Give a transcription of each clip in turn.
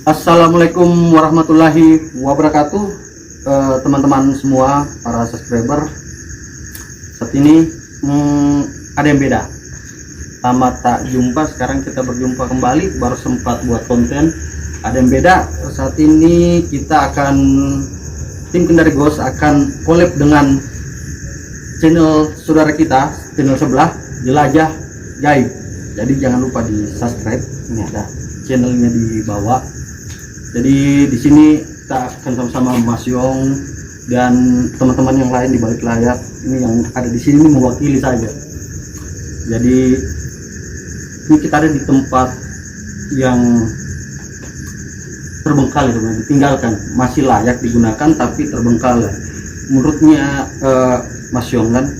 Assalamualaikum warahmatullahi wabarakatuh, teman-teman semua para subscriber. Saat ini ada yang beda, lama tak jumpa, sekarang kita berjumpa kembali, baru sempat buat konten. Ada yang beda, saat ini kita akan, tim Kendari Ghost akan collab dengan channel saudara kita, channel sebelah, Jelajah Gaib. Jadi jangan lupa di subscribe, ini ada channelnya di bawah. Jadi di sini kita akan sama-sama Mas Yong dan teman-teman yang lain di balik layar. Ini yang ada di sini mewakili saja. Jadi ini kita ada di tempat yang terbengkalai, ditinggalkan, masih layak digunakan tapi terbengkalai. Menurutnya Mas Yong kan,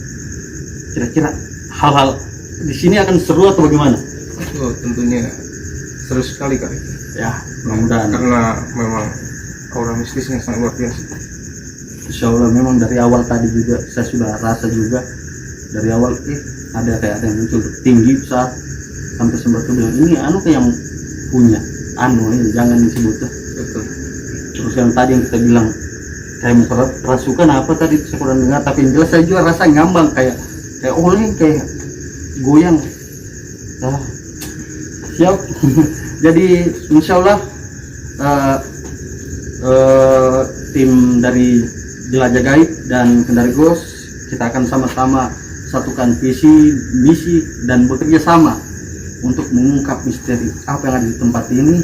kira-kira hal-hal di sini akan seru atau bagaimana? Oh, tentunya seru sekali kali. Ya, mudah-mudahan. Karena memang aura mistisnya sangat luar biasa. Insya Allah memang dari awal tadi juga saya sudah rasa juga dari awal ada kayak ada yang muncul tinggi besar sampai sempat bilang ini anu kayak yang punya ini jangan disebut tuh. Betul. Terus yang tadi yang kita bilang kayak rasukan apa tadi saya kurang dengar, tapi yang jelas saya juga rasa ngambang kayak oleh kayak goyang. Nah, siap. Jadi insya Allah tim dari Jelajah Gaib dan Kendari Ghost kita akan sama-sama satukan visi, misi dan bekerja sama untuk mengungkap misteri apa yang ada di tempat ini,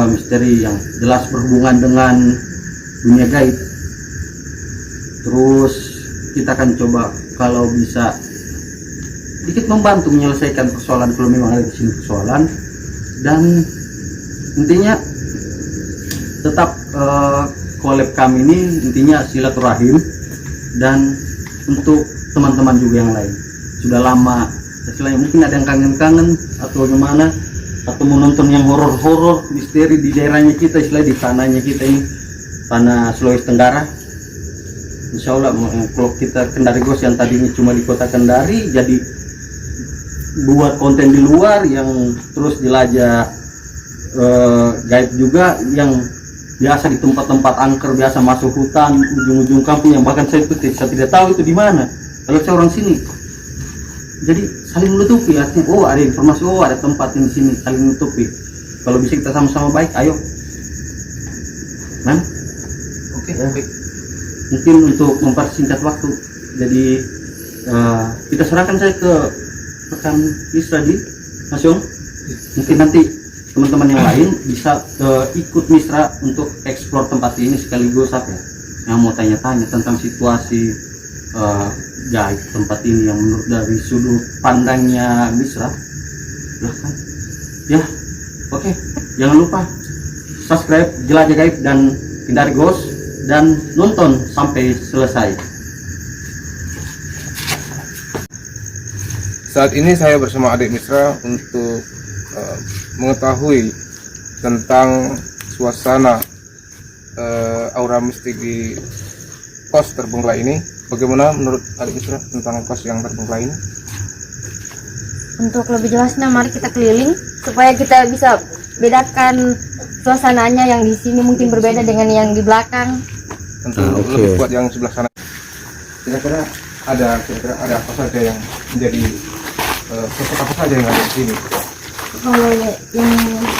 misteri yang jelas berhubungan dengan dunia gaib. Terus kita akan coba kalau bisa sedikit membantu menyelesaikan persoalan kalau memang ada di sini persoalan. Dan intinya tetap collab kami ini intinya silaturahim, dan untuk teman-teman juga yang lain sudah lama istilahnya mungkin ada yang kangen-kangen atau gimana, atau menonton yang horor-horor misteri di daerahnya kita, istilahnya di tanahnya kita ini, tanah Sulawesi Tenggara. Insya Allah kalau kita Kendari Ghost yang tadinya cuma di kota Kendari jadi buat konten di luar, yang terus Jelajah Gaib juga yang biasa di tempat-tempat angker, biasa masuk hutan ujung-ujung kampung yang bahkan saya tidak tahu itu di mana kalau saya orang sini. Jadi saling menutupi, artinya oh ada informasi, oh ada tempat di sini, saling menutupi. Kalau bisa kita sama-sama baik, ayo man. Oke, Ya. baik. Mungkin untuk mempersingkat waktu, jadi kita serahkan saya ke rekan Misra di Mas Yong. Mungkin nanti teman-teman yang lain bisa ikut Misra untuk eksplor tempat ini, sekaligus apa ya, yang mau tanya-tanya tentang situasi gaib tempat ini yang menurut dari sudut pandangnya Misra. Silahkan ya. Oke, jangan lupa subscribe Jelajah Gaib dan Kendari Ghost dan nonton sampai selesai. Saat ini saya bersama adik Misra untuk mengetahui tentang suasana aura mistik di kos terbengkalai ini. Bagaimana menurut adik Misra tentang kos yang terbengkalai ini? Untuk lebih jelasnya, mari kita keliling supaya kita bisa bedakan suasananya. Yang di sini mungkin berbeda dengan yang di belakang. Tentu lebih kuat yang sebelah sana. Kira-kira ada apa saja yang menjadi sosok apa saja yang ada di sini? Kalau yang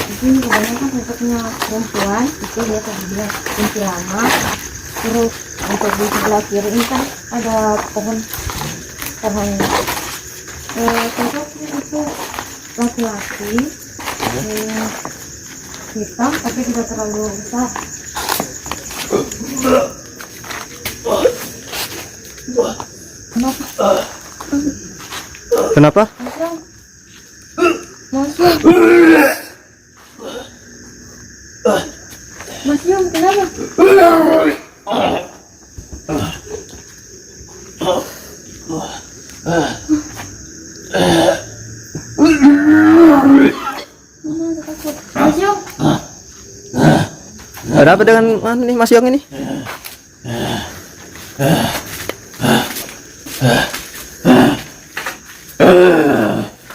di sini kebanyakan sosoknya perempuan, itu dia terlihat kunci lama. Terus untuk di sebelah kiri ini kan ada pohon pohon. Sosoknya itu laki-laki, hitam tapi tidak terlalu besar. Kenapa? Mas Yong, kenapa? Mas Yong, Ada apa dengan nih Mas Yong ini?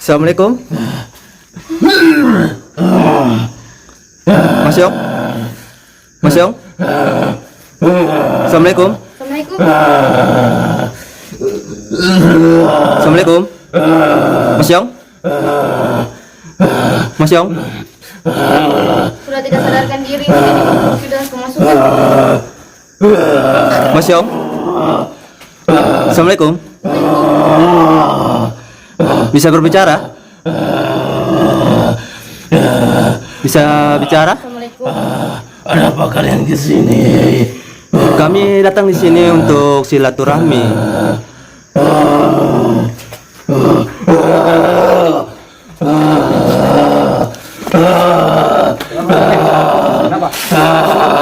Assalamualaikum. Mas Yong. Mas Yong. Assalamualaikum. Assalamualaikum. Assalamualaikum. Mas Yong. Mas Yong. Sudah tidak sadarkan diri, ini sudah kemasukan. Mas Yong. Assalamualaikum. Bisa berbicara? Bisa bicara? Assalamualaikum. Ada apa kalian ke sini? Kami datang di sini untuk silaturahmi.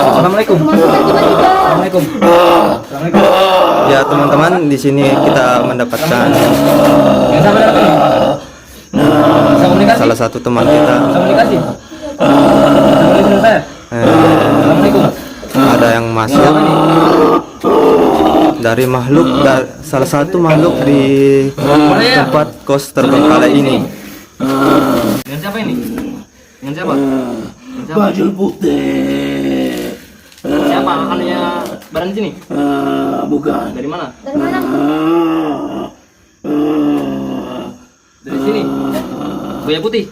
Assalamualaikum. Assalamualaikum. Ya teman-teman, di sini kita mendapatkan salah satu teman kita. Ada yang masuk dari makhluk, salah satu makhluk di tempat kos terbengkalai ini. Dengan siapa ini? Dengan siapa? Baju putih. Siapa akannya barang sini? Bukan. Dari mana? Dari mana? Dari sini. Buaya putih.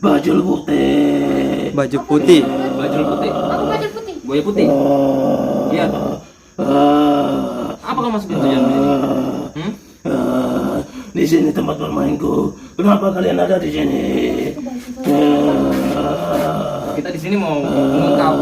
Baju putih. Baju putih. Baju putih. Aku baju putih. Buaya putih. Iya. Apa kamu masuk tujuan di sini? Di sini tempat bermainku. Kenapa kalian ada di sini? Kita di sini mau mengungkap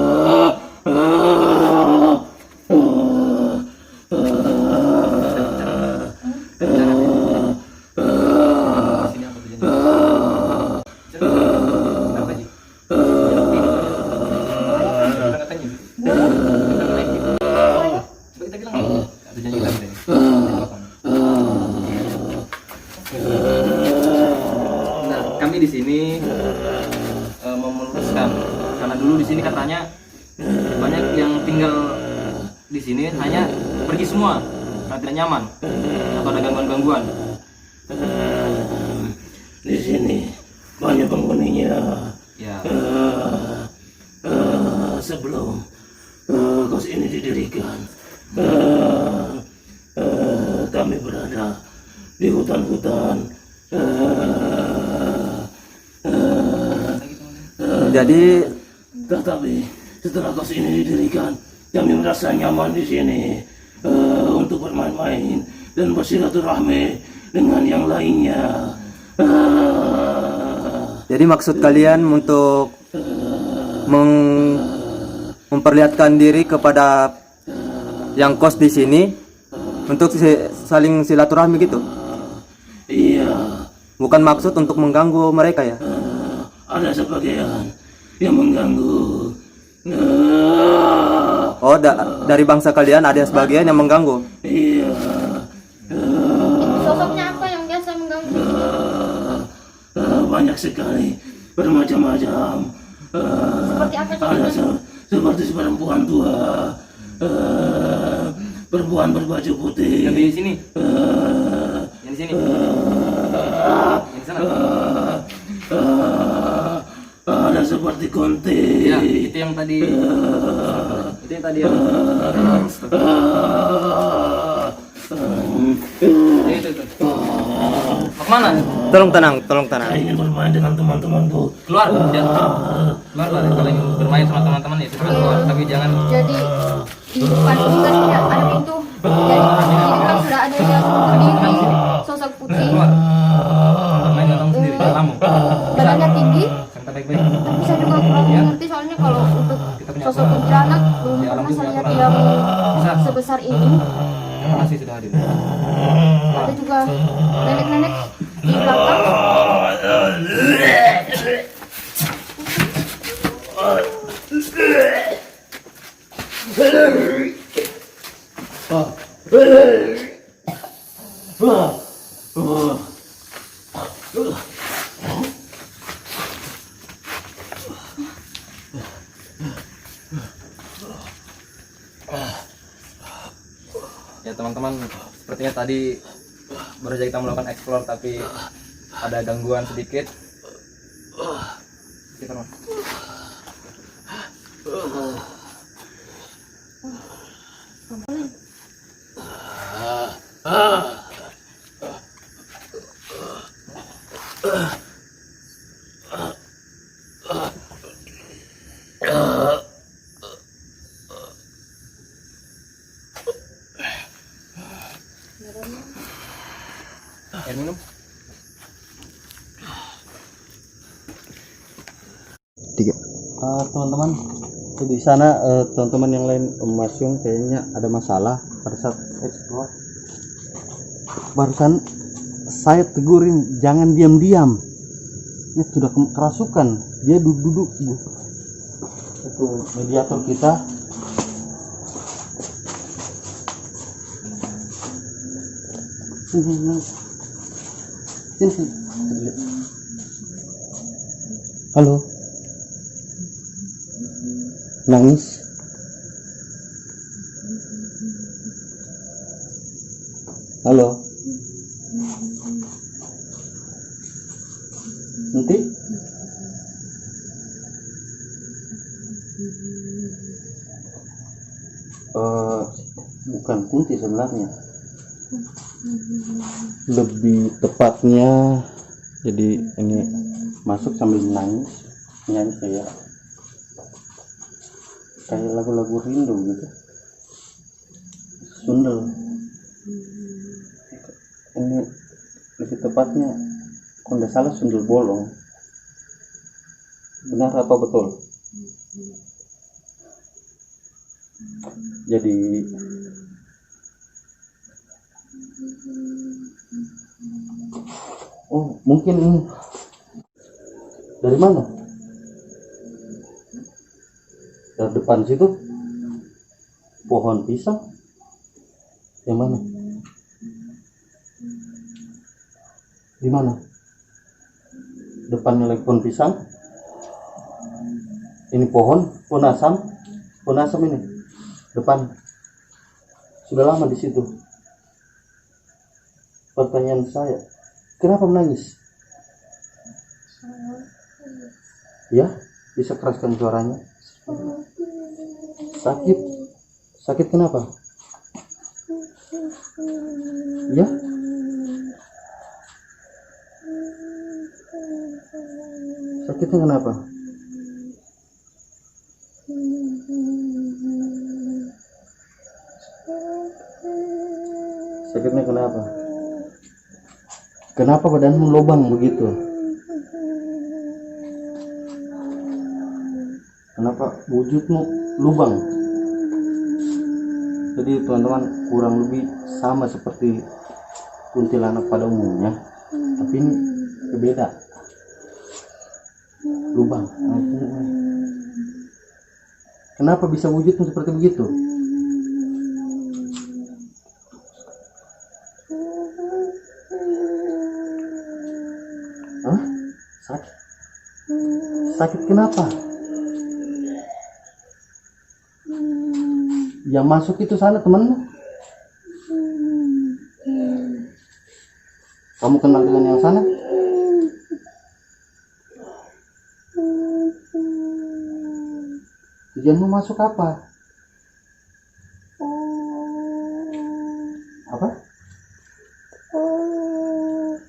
kami di sini memutuskan karena dulu di sini katanya banyak yang tinggal di sini hanya pergi semua karena tidak nyaman atau ada gangguan-gangguan. Di sini banyak penghuninya. Ya. Sebelum kos ini didirikan, kami berada di hutan-hutan. Jadi Tetapi setelah kos ini didirikan, kami merasa nyaman di sini untuk bermain-main dan bersilaturahmi dengan yang lainnya. Jadi maksud kalian untuk memperlihatkan diri kepada yang kos di sini untuk saling silaturahmi gitu? Iya, Bukan maksud untuk mengganggu mereka ya? ada sebagian yang mengganggu. Oh, dari bangsa kalian ada sebagian yang mengganggu. Iya, Sosoknya apa yang biasa mengganggu? banyak sekali bermacam-macam. Seperti apa Ada seperti perempuan tua, perempuan berbaju putih. Yang di sini. Yang di sini. Yang di sana. Ada seperti konte. Ya, itu yang tadi. Itu yang tadi yang. Itu. Mau kemana? Tolong tenang, tolong tenang. Saya ingin bermain dengan teman-temanku. Keluar, keluar kalau ingin bermain sama teman-teman ya silakan keluar, tapi jangan. Jadi di depan kita tidak ada pintu. Jadi di depan sudah ada yang berdiri, sosok putih, Main dengan kamu sendiri, jangan kamu. badannya tinggi. Kata baik-baik. Tapi saya juga kurang mengerti soalnya kalau untuk sosok kuntilanak belum pernah saya lihat yang sebesar ini. Terima kasih sudah hadir. Ada juga nenek-nenek di belakang. Ya teman-teman, sepertinya tadi baru saja kita melakukan explore tapi ada gangguan sedikit. Kita Mas. Air minum. Teman-teman, di sana teman-teman yang lain Mas Yung kayaknya ada masalah pada saat explore. Barusan saya tegurin jangan diam-diam. Ini sudah kerasukan. Dia duduk-duduk. Itu mediator kita. Sini. Halo. Nangis. Halo. Nanti bukan kunti sebenarnya, lebih tepatnya jadi ini masuk sambil nangis, nyanyi kayak lagu-lagu rindu gitu, sundel. Ini lebih tepatnya kalau tidak salah sundel bolong. Benar apa betul? Jadi mungkin ini dari mana? Dari depan situ pohon pisang. Yang mana? Di mana? Depannya lagi pohon pisang. Ini pohon asam ini depan. Sudah lama di situ. Pertanyaan saya, kenapa menangis? Ya, bisa keraskan suaranya. Sakit kenapa? Ya, sakitnya kenapa? Sakitnya kenapa? Kenapa badanmu lubang begitu? Kenapa wujudmu lubang? Jadi teman-teman kurang lebih sama seperti kuntilanak pada umumnya, tapi ini berbeda. Lubang. Kenapa bisa wujudmu seperti begitu? Hah? Sakit. Sakit kenapa? Yang masuk itu sana temanmu? Kamu kenal dengan yang sana? Tujuanmu masuk apa? Apa?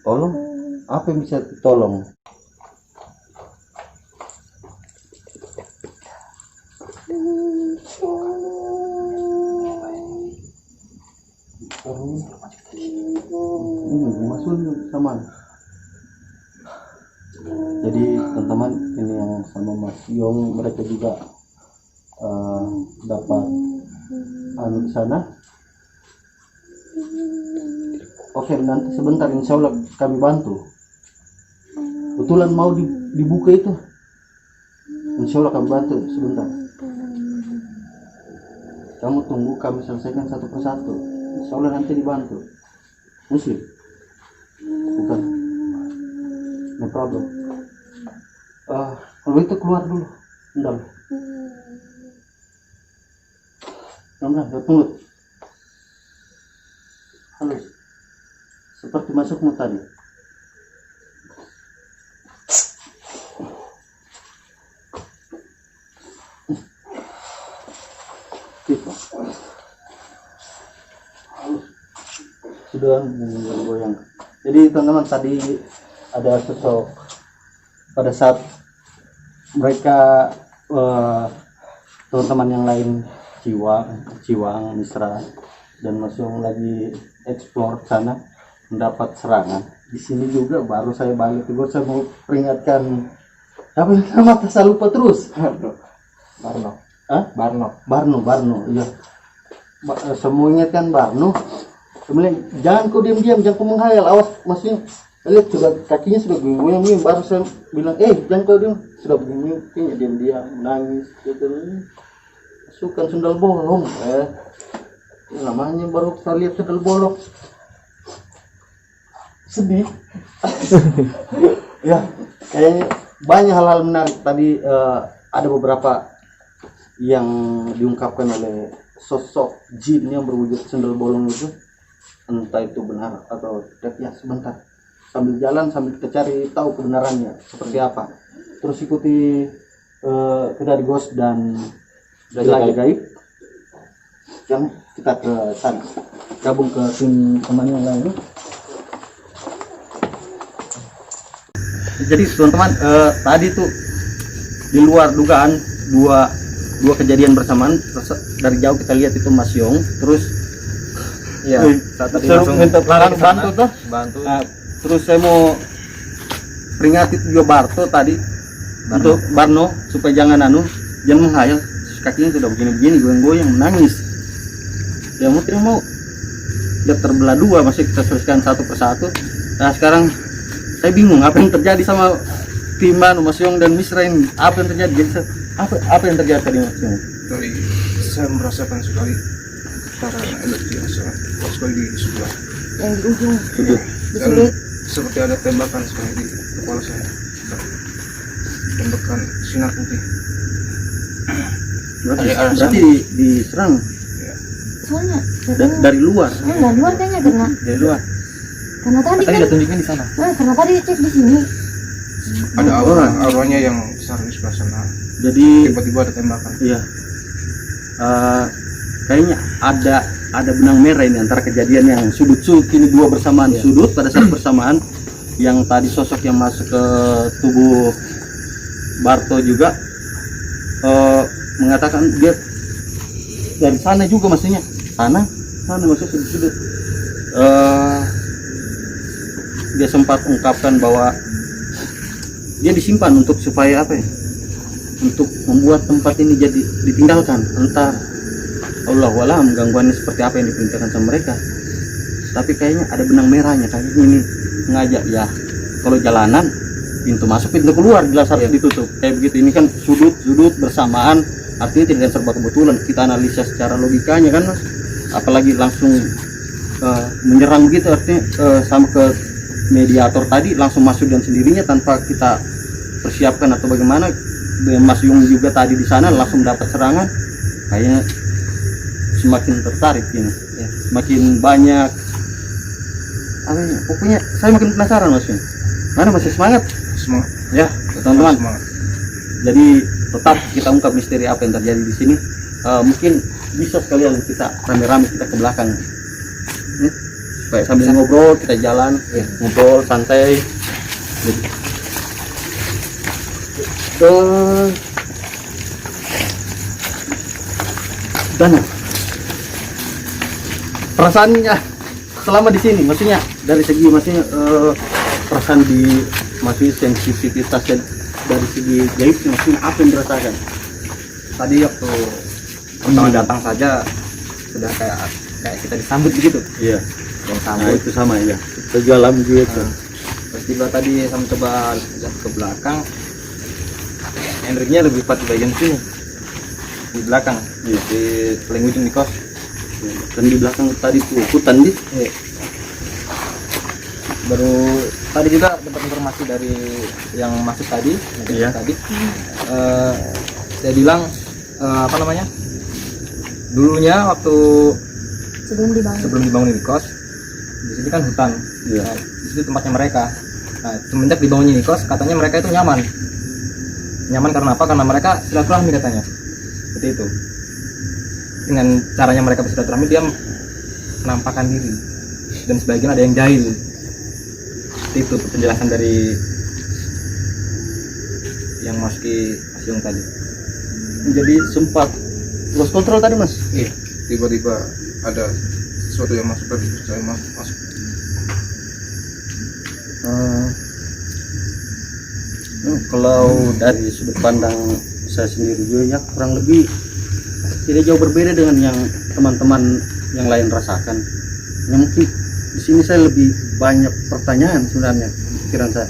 Tolong? Apa yang bisa tolong? Masuk sama. Jadi teman-teman, ini yang sama Mas Yong, mereka juga dapat anu di sana. Oke, nanti sebentar insya Allah kami bantu. Kebetulan mau dibuka itu, insya Allah kami bantu sebentar. Kamu tunggu kami selesaikan satu persatu. Insya Allah nanti dibantu. Muslim? Bukan? No problem. Kalau itu keluar dulu. Bentar. Bentar, tunggu. Halus. Seperti masukmu tadi. Kita. Sudah goyang. Jadi teman-teman, tadi ada sosok pada saat mereka teman-teman yang lain Ciwang, Misra dan Mas Yong lagi explore sana, mendapat serangan. Di sini juga baru saya balik juga, saya mau peringatkan apa yang nama saya lupa terus. Barno. Hah? Barno, iya. Semua ingatkan Barno. Kemudian jangan kau diam-diam, jangan kau menghayal, awas. Maksudnya lihat sudah kakinya sudah goyang, baru saya bilang jangan kau diam, sudah begini, kayaknya diam-diam nangis gitu. Masukkan sundal bolong, namanya baru kita lihat sundal bolong, sedih. Ya, kayaknya banyak hal-hal menarik tadi. Ada beberapa yang diungkapkan oleh sosok jin yang berwujud sundal bolong itu. Entah itu benar atau tidak, ya sebentar sambil jalan sambil kita cari tahu kebenarannya seperti apa. Terus ikuti kita di Ghost dan Lagi Gaib. Yang kita ke sana gabung ke tim teman yang lain. Jadi teman-teman, tadi tuh di luar dugaan dua kejadian bersamaan. Dari jauh kita lihat itu Mas Yong, terus ya, saat tadi langsung minta bantu tuh. Nah, terus saya mau peringati juga Barto tadi, untuk Barno supaya jangan menghayal, kakinya sudah begini-begini goyang-goyang menangis. Ya mau dia terbelah dua, masih kita selesaikan satu persatu. Nah sekarang saya bingung apa yang terjadi sama tim Mas Yong dan Misra ini. Apa yang terjadi? Jadi apa yang terjadi tadi Mas Yong? Dari saya merasakan sekali getaran energi yang sangat kuat sekali di sebelah, Yang di ujung. Sudut. Di dan sudut. seperti ada tembakan sekali di kepala saya. Tembakan sinar putih. Berarti diserang Ya. Soalnya dari luar. dari luar kayaknya Dari luar. karena tadi kan tunjukkan di sana. karena tadi cek di sini. Ada auranya yang besar di sebelah sana. Jadi Tiba-tiba ada tembakan. iya. Kayaknya ada benang merah ini antara kejadian yang sudut ini dua bersamaan sudut pada saat bersamaan, yang tadi sosok yang masuk ke tubuh Barto juga mengatakan dia dari sana juga, maksudnya sana maksudnya sudut. Dia sempat ungkapkan bahwa dia disimpan untuk supaya apa ya? Untuk membuat tempat ini jadi ditinggalkan. Entah Allahualam gangguannya seperti apa yang diperintahkan sama mereka. Tapi kayaknya ada benang merahnya, kayaknya ini ngajak ya. Kalau jalanan pintu masuk pintu keluar jelas harus ditutup kayak begitu. Ini kan sudut bersamaan, artinya tidak serba kebetulan. Kita analisa secara logikanya kan Mas, apalagi langsung menyerang begitu, artinya sama ke mediator tadi langsung masuk dengan sendirinya tanpa kita persiapkan atau bagaimana. Dengan Mas Yung juga tadi di sana langsung dapat serangan, kayaknya semakin tertarik ini, ya. Semakin banyak apa ya, pokoknya saya makin penasaran Mas Yung. Mana masih semangat? Semangat. Ya, teman-teman. Semangat. Jadi tetap kita ungkap misteri apa yang terjadi di sini. Mungkin bisa sekalian kita rame-rame kita ke belakang, ya. Supaya sambil ngobrol kita jalan, ya, ngobrol santai. Jadi, dan perasaannya selama di sini, maksudnya dari segi perasaan di masih sensitivitas dan dari segi gaibnya, maksudnya apa yang dirasakan? Tadi waktu pertama datang saja sudah kayak kita disambut begitu. Iya. Yang Nah, sambut. itu sama ya. Sejalan gitu. Terus tiba tadi sama coba lihat ke belakang, energinya lebih kuat di bagian sini, di belakang, Iya. di paling ujung di kos. Dan di belakang tadi tuh hutan di. Iya. Baru tadi juga dapat informasi dari yang masuk tadi, Iya. tadi saya bilang apa namanya, dulunya waktu sebelum dibangun di kos, di sini kan hutan. Iya. Nah, di situ tempatnya mereka. Nah, semenjak dibangun ini kos, katanya mereka itu nyaman karena apa? Karena mereka silaturahmi katanya, seperti itu. Dengan caranya mereka bersilaturahmi, dia menampakkan diri, dan sebagian ada yang jahil. Seperti itu penjelasan dari yang Mas Yung tadi. Jadi sempat lost control tadi Mas. Iya, tiba-tiba ada sesuatu yang masuk tadi, saya masuk. Kalau dari sudut pandang saya sendiri juga ya kurang lebih tidak jauh berbeda dengan yang teman-teman yang lain rasakan. Ya mungkin di sini saya lebih banyak pertanyaan sebenarnya di pikiran saya.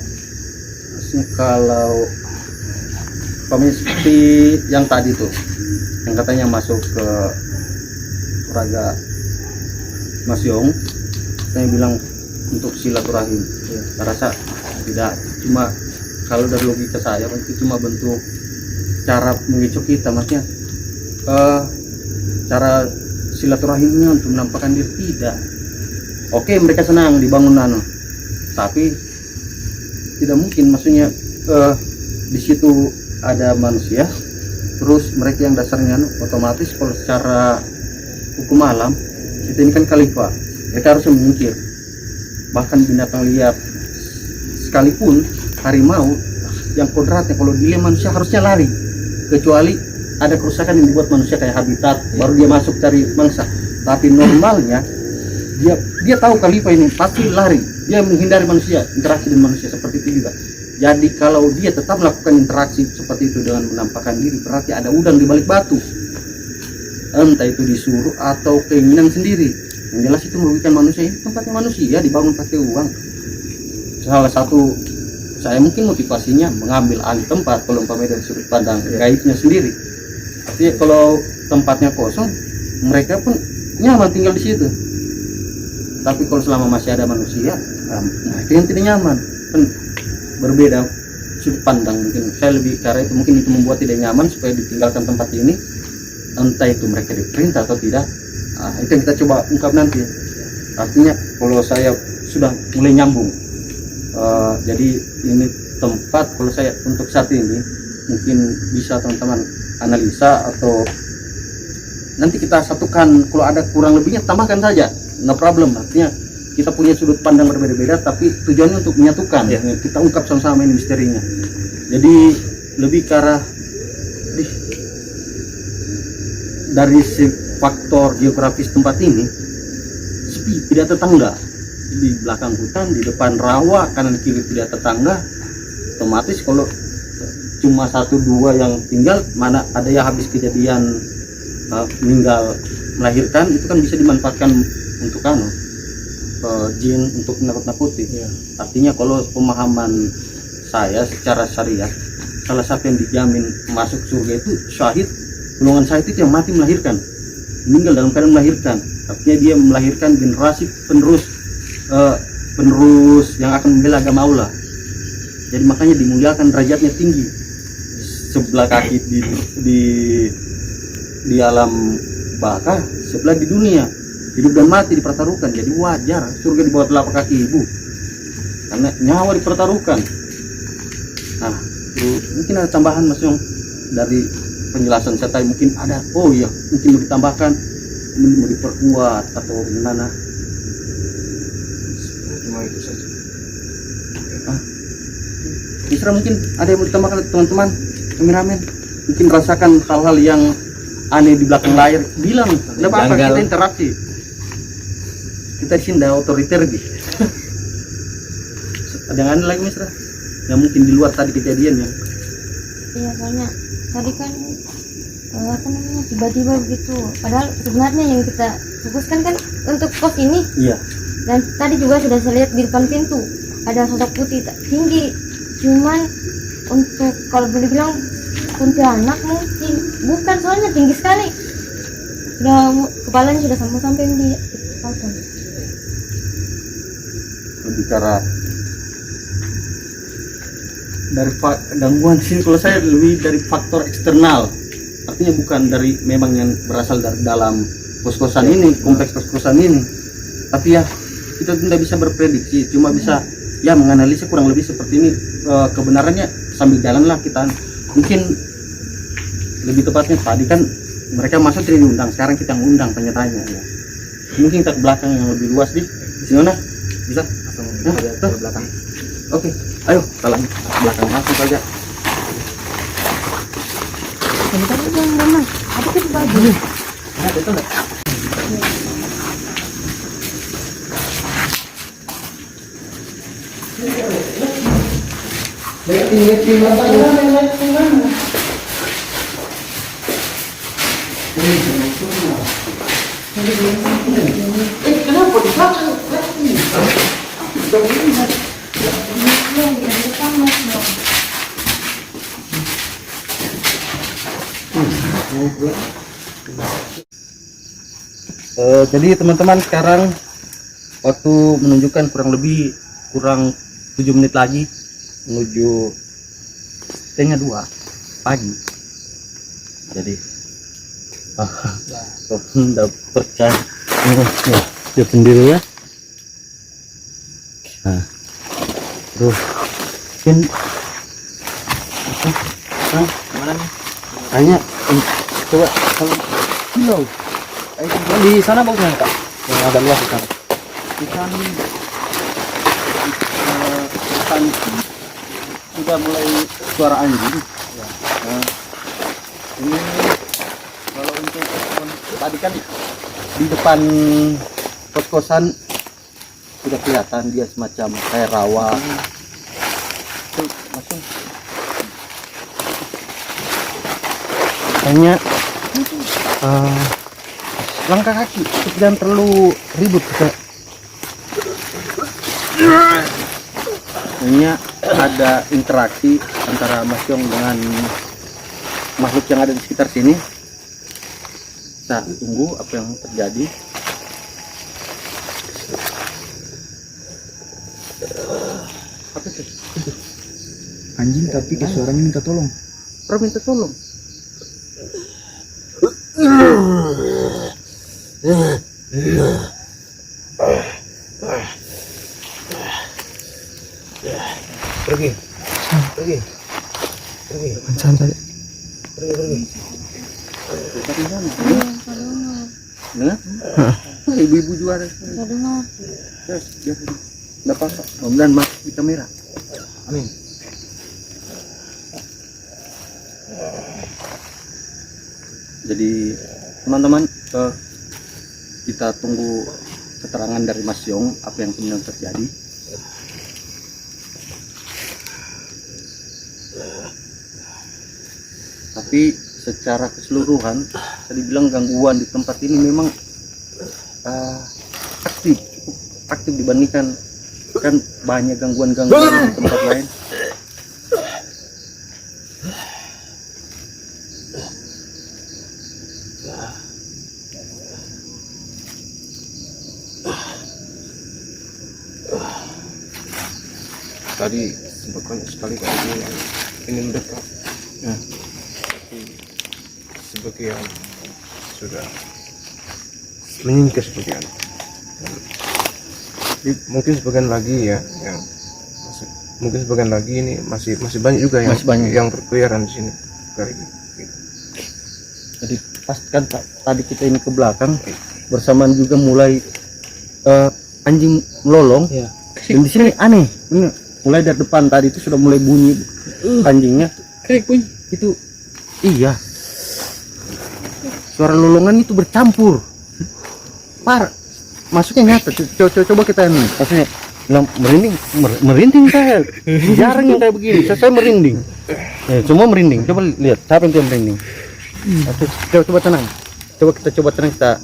Maksudnya kalau seperti yang tadi tuh, yang katanya masuk ke raga Mas Yung, saya bilang untuk silaturahim. Saya rasa tidak, cuma kalau dari logika saya itu cuma bentuk cara mengecoh kita, maksudnya cara silaturahimnya untuk menampakkan diri tidak. Oke, mereka senang dibangun tapi tidak mungkin, maksudnya di situ ada manusia, terus mereka yang dasarnya otomatis kalau secara hukum alam kita ini kan khalifah, mereka harusnya menyingkir. Bahkan binatang liar sekalipun harimau yang kodratnya kalau dilihat manusia harusnya lari, kecuali ada kerusakan yang dibuat manusia kayak habitat, baru dia masuk cari mangsa. Tapi normalnya dia tahu khalifah ini pasti lari, dia menghindari manusia, interaksi dengan manusia seperti itu juga. Jadi kalau dia tetap melakukan interaksi seperti itu dengan menampakkan diri, berarti ada udang di balik batu. Entah itu disuruh atau keinginan sendiri. Yang jelas itu merugikan manusia. Ini tempatnya manusia dibangun pakai uang. Salah satu saya mungkin motivasinya mengambil alih tempat kalau umpamanya dari sudut pandang gaibnya sendiri. Artinya kalau tempatnya kosong, mereka pun nyaman tinggal di situ. Tapi kalau selama masih ada manusia, mereka yang tidak nyaman. Kan berbeda sudut pandang, mungkin saya lebih cara itu, mungkin itu membuat tidak nyaman supaya ditinggalkan tempat ini. Entah itu mereka diperintah atau tidak, itu yang kita coba ungkap nanti. Artinya kalau saya sudah mulai nyambung, jadi ini tempat kalau saya untuk saat ini mungkin bisa teman-teman analisa atau nanti kita satukan, kalau ada kurang lebihnya tambahkan saja, no problem. Artinya kita punya sudut pandang berbeda-beda tapi tujuannya untuk menyatukan, kita ungkap sama-sama ini misterinya. Jadi lebih ke arah dari faktor geografis tempat ini, sepi, tidak tetangga, di belakang hutan, di depan rawa, kanan kiri tidak tetangga. Otomatis kalau cuma 1-2 yang tinggal, mana ada yang habis kejadian meninggal melahirkan, itu kan bisa dimanfaatkan untuk jin untuk nakut-nakuti. Artinya kalau pemahaman saya secara syariah, salah satu yang dijamin masuk surga itu syahid. Golongan syahid itu yang mati melahirkan, meninggal dalam keadaan melahirkan. Artinya dia melahirkan generasi penerus penerus yang akan membela agama Allah. Jadi makanya dimuliakan, derajatnya tinggi. Sebelah kaki di alam baka, sebelah di dunia. Hidup dan mati dipertaruhkan. Jadi wajar surga di bawah telapak kaki ibu, karena nyawa dipertaruhkan. Nah, mungkin ada tambahan Mas Yong dari penjelasan saya tadi, mungkin ada, oh iya, mungkin mau ditambahkan, mau diperkuat atau gimana? Cuma itu saja. Misra, mungkin ada yang mau ditambahkan teman-teman kameramen, mungkin rasakan hal-hal yang aneh di belakang layar, bilang, tidak apa-apa, Janggal. kita interaksi. Kita di sini tidak otoriter gitu. Ada yang aneh lagi Misra? Yang mungkin di luar tadi kejadiannya. Iya, soalnya tadi kan apa namanya, tiba-tiba begitu, padahal sebenarnya yang kita fokuskan kan untuk pos ini. Iya. Dan tadi juga sudah saya lihat di depan pintu ada sosok putih tinggi, cuman untuk kalau boleh bilang kuntilanak mungkin bukan, soalnya tinggi sekali, sudah kepalanya sudah sampai di balkon. Berbicara dari gangguan di sini, kalau saya lebih dari faktor eksternal, artinya bukan dari memang yang berasal dari dalam kos-kosan ini, kompleks kos-kosan ini, tapi ya kita tidak bisa berprediksi, cuma bisa ya menganalisa kurang lebih seperti ini. Kebenarannya sambil jalanlah kita, mungkin lebih tepatnya tadi kan mereka masuk tidak diundang, sekarang kita ngundang tanya-tanya ya. Mungkin kita ke belakang yang lebih luas di sini mana bisa. Langsung lihat ke belakang. Oke, ayo kita lanjut ke belakang langsung saja. Sebentar aja yang mana? Ada kan baju. Nah, betul nggak? Jadi teman-teman, sekarang waktu menunjukkan kurang 7 menit lagi menuju setengah 2 pagi. Jadi tidak percaya dia sendiri ya. Nah, terus mungkin Mana nih? tanya, coba kalau kilau Di sana bagusnya Kak. Yang agak luas di sana. ikan ikan sudah mulai suara anjing. Nah, ini kalau untuk tadi kan di depan kos-kosan sudah kelihatan dia semacam kayak rawa. Tuh, langsung. Kayaknya langkah kaki, jangan terlalu ribut kita. Kayaknya ada interaksi antara Mas Yong dengan makhluk yang ada di sekitar sini. Kita tunggu apa yang terjadi. Apa itu? Anjing tapi kayak suaranya minta tolong. Orang minta tolong. Pergi. Pergi. Pergi. Santai. Pergi. Tapi mana? Dengar? Ibu-ibu juara. Saya dengar. Yes, biar nggak apa-apa. Mudah-mudahan masuk di kamera. Amin. Jadi teman-teman, kita tunggu keterangan dari Mas Yong apa yang kemudian terjadi. Tapi secara keseluruhan, tadi bilang gangguan di tempat ini memang aktif, cukup aktif dibandingkan kan banyak gangguan-gangguan di tempat lain. tadi sempat banyak sekali kami yang ingin mendekat, tapi sebagian sudah menyingkir sebagian. Dan mungkin sebagian lagi ya yang mungkin sebagian lagi ini masih banyak juga yang Masih banyak. yang berkeliaran di sini hari ini. Gitu. Jadi pastikan tadi kita ini ke belakang bersamaan juga mulai anjing melolong. Iya. Dan di sini aneh, ini mulai dari depan tadi itu sudah mulai bunyi anjingnya. Krik pun. Itu iya. Suara lolongan itu bercampur. Masuknya nyata. Coba kita ini. Maksudnya bilang merinding saya. Jarang yang kayak begini. Saya merinding. Cuma merinding. Coba lihat siapa yang merinding. Coba tenang. Kita coba tenang kita.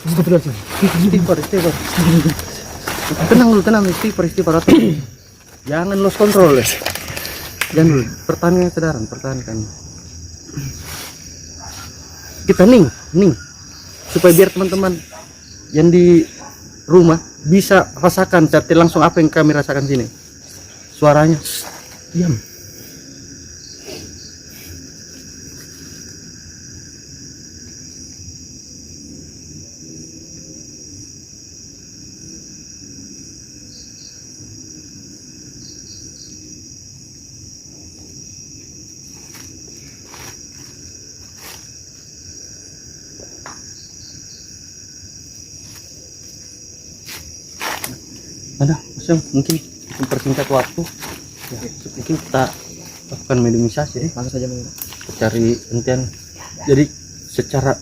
Istighfar. Tenang istighfar. Jangan lost control ya. Jangan dulu. Pertahankan. Kita ning. Supaya biar teman-teman yang di rumah bisa rasakan seperti langsung apa yang kami rasakan sini. Suaranya diam. Ada, Mas, mungkin mempersingkat waktu. Ya, mungkin kita lakukan minimalisasi deh. Langsung saja Bang. Cari hentian. Jadi secara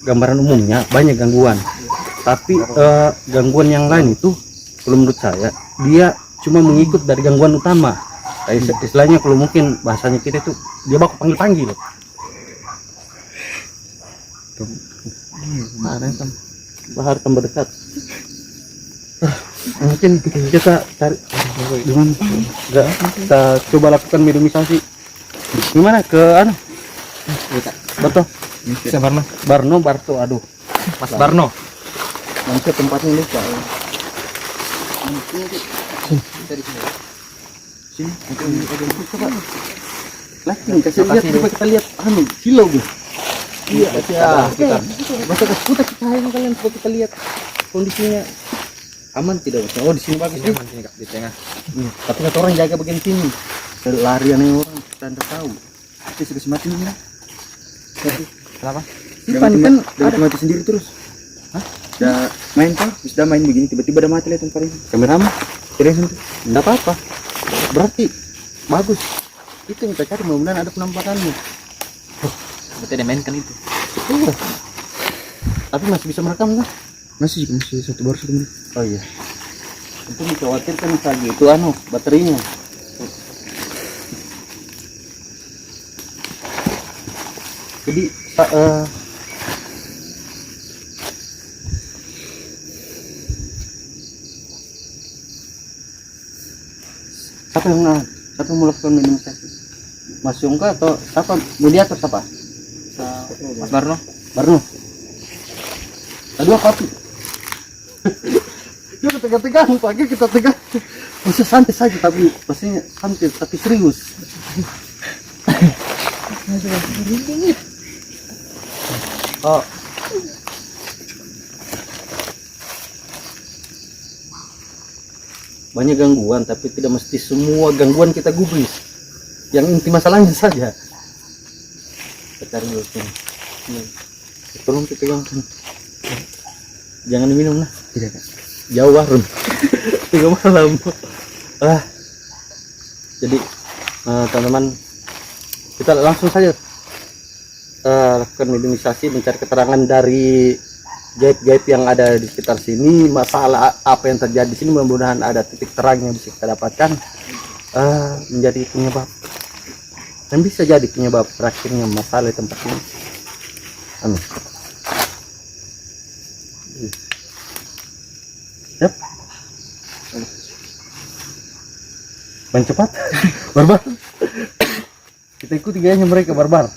gambaran umumnya banyak gangguan. Tapi gangguan yang lain itu kalau menurut saya dia cuma mengikut dari gangguan utama. Kayak istilahnya kalau mungkin bahasanya kita itu dia baku panggil-panggil. Ada yang bahar tambah dekat. Mungkin kita cari dengan enggak kita coba lakukan minimalisasi. Gimana ke Barto, aduh. Mas Barno. Manusia tempatnya lupa. Sini, coba. Lighting, kasih lihat, coba kita lihat silau gitu. Iya, kita. Masa kita cahaya kalian coba kita lihat kondisinya aman tidak? Oh, di sini bagus nih. Di tengah. Tapi kata orang jaga bagian sini. Larian orang kita tidak tahu. Itu sudah mati nih. Kenapa? Sipan kan ada mati sendiri terus. Hah? Udah main kan? Sudah main begini tiba-tiba udah mati lihat tempat ini. kameramen. Terus itu. Enggak apa-apa. Berarti bagus. Itu yang kita cari, mudah-mudahan ada penampakannya. Berarti ada main kan itu. Iya. Tapi masih bisa merekam kan? Masih satu baru 1 menit. Oh iya. Itu dikhawatirkan lagi itu baterainya. Jadi siapa yang melakukan minimalisasi? Mas Yongka atau siapa? Mau di atas apa? Mas Barno. Barno. Aduh apa tuh? Kita tegang-tegang, pagi kita tegang. Masih santai saja tapi pastinya santai tapi serius. Oh. Banyak gangguan tapi tidak mesti semua gangguan kita gubris. Yang inti masalahnya saja. Kita cari dulu sini. Tolong dipegangkan. Jangan diminum lah. Tidak Kak. Jauh warung. 3 malam. Jadi teman-teman kita langsung saja lakukan minimalisasi, mencari keterangan dari gaib-gaib yang ada di sekitar sini, masalah apa yang terjadi di sini. Mudah-mudahan ada titik terang yang bisa kita dapatkan menjadi penyebab dan bisa jadi penyebab berakhirnya masalah di tempat ini. Amin. Yap. Main cepat. Barbar. Kita ikuti gayanya mereka barbar.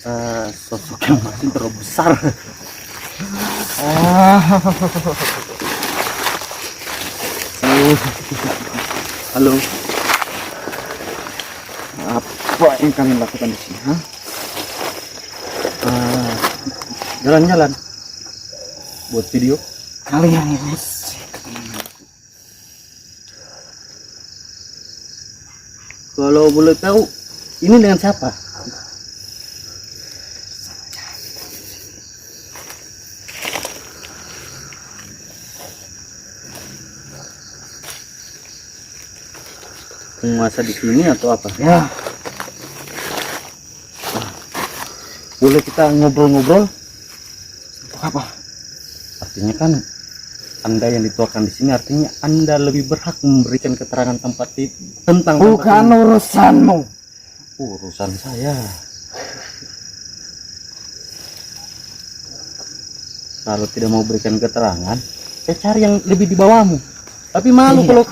Sosok yang masih terlalu besar. Halo. Apa yang kalian lakukan di sini? Ha? Jalan-jalan buat video. Kalian musik. Kalau boleh tahu, ini dengan siapa? Penguasa di sini atau apa? Ya, Boleh kita ngobrol-ngobrol? untuk apa? Artinya kan Anda yang dituakan di sini, artinya Anda lebih berhak memberikan keterangan tentang tempat Bukan ini. urusanmu. Urusan saya. Kalau tidak mau berikan keterangan, saya cari yang lebih di bawahmu. Tapi malu Iya. kalau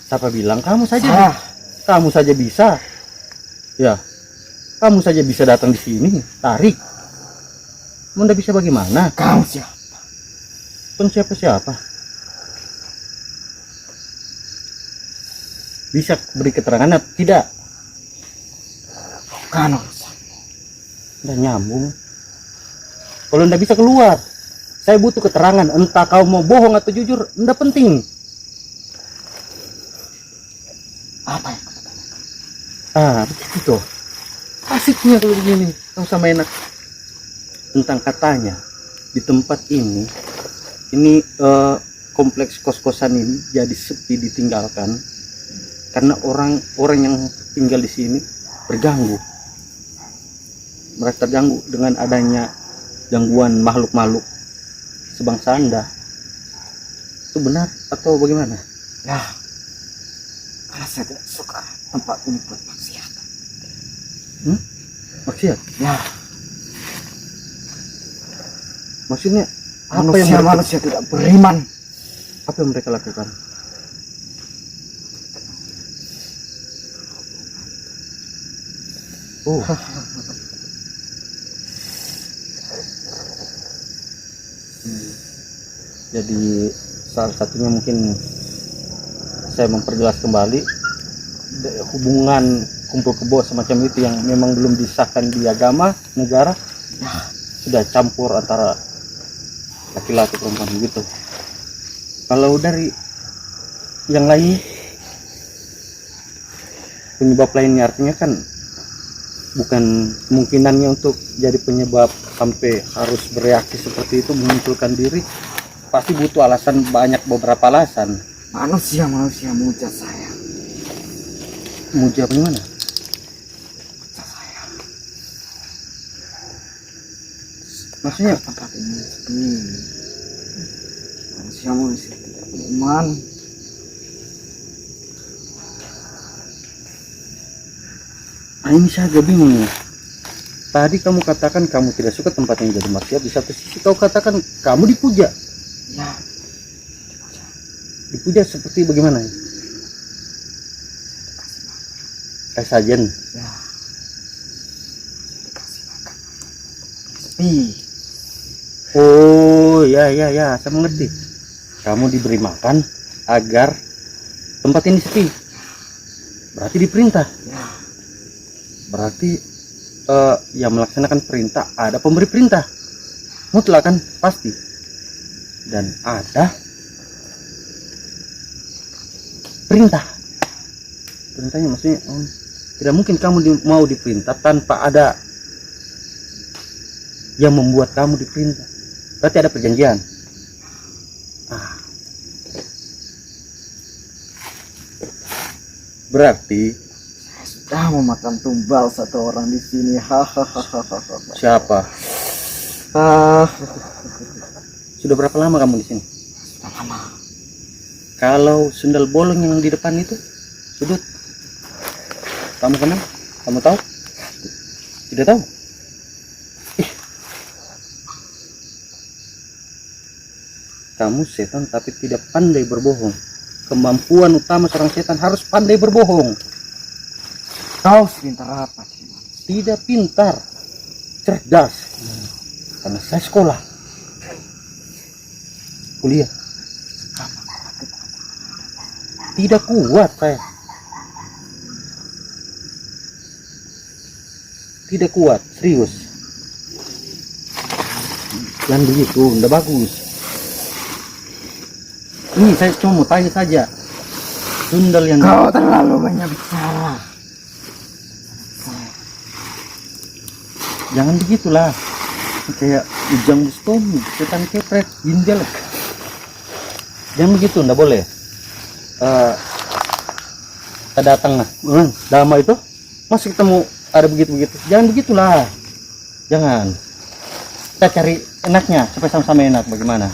siapa bilang kamu saja, Saya. kamu saja bisa. Ya, kamu saja bisa datang di sini, tarik. Anda bisa bagaimana? Kau siapa? Pun siapa-siapa bisa beri keterangan atau tidak? Bukan urusan. Udah nyambung. Kalau Anda bisa keluar, saya butuh keterangan. Entah kau mau bohong atau jujur, Anda penting. Apa yang Begitu. Asiknya kalau begini, kau sama enak. Tentang katanya di tempat ini kompleks kos-kosan ini jadi sepi, ditinggalkan karena orang-orang yang tinggal di sini terganggu. Mereka terganggu dengan adanya gangguan makhluk-makhluk sebangsa Anda. Itu benar atau bagaimana? Ya, karena saya tidak suka tempat ini buat maksiat. Maksudnya? Ya, Maksudnya apa yang manusia tidak beriman. apa yang mereka lakukan? Oh. Jadi salah satunya mungkin saya memperjelas kembali hubungan kumpul kebo semacam itu yang memang belum disahkan di agama negara, sudah campur antara laki-laki perempuan begitu. Kalau dari yang lain, penyebab lainnya artinya kan bukan kemungkinannya untuk jadi penyebab sampai harus bereaksi seperti itu, memunculkan diri, pasti butuh alasan, banyak, beberapa alasan. Manusia muja saya. Muja bagaimana? Muja saya. Maksudnya Tempat ini sepi. Manusia tidak beriman. ini saya agak bingung ya. Tadi kamu katakan kamu tidak suka tempat yang jadi maksiat, di satu sisi kau katakan kamu dipuja. Ya, Dipuja seperti bagaimana? Kayak sajen. ya. Dikasih makan. Sepi. Oh ya, saya mengerti. Kamu diberi makan agar tempat ini sepi. Berarti diperintah. Ya, Berarti yang melaksanakan perintah ada pemberi perintah. Mutlak kan pasti. Dan ada perintah. Perintahnya maksudnya tidak mungkin kamu mau diperintah tanpa ada yang membuat kamu diperintah. Berarti ada perjanjian. Berarti saya sudah memakan tumbal satu orang di sini. Hahaha. siapa? Sudah berapa lama kamu di sini? Sudah lama. Kalau sendal bolong yang di depan itu sudut, kamu kenal? Kamu tahu? Tidak tahu? Kamu setan tapi tidak pandai berbohong. Kemampuan utama seorang setan harus pandai berbohong. Kau sepintar apa, Ciman? Tidak pintar, cerdas. Karena saya sekolah. Kuliah. Tidak kuat saya. Tidak kuat, serius. Jangan begitu, tidak bagus. Ini saya cuma mau tanya saja. Sundal yang Kau terlalu banyak bicara. jangan begitulah. Kayak Ujang Bustomi, setan kepret, ginjal. Jangan begitu, ndak boleh. Kita datang lah, damai itu, masih ketemu ada begitu-begitu. Jangan begitulah, jangan. Kita cari enaknya supaya sama-sama enak. Bagaimana?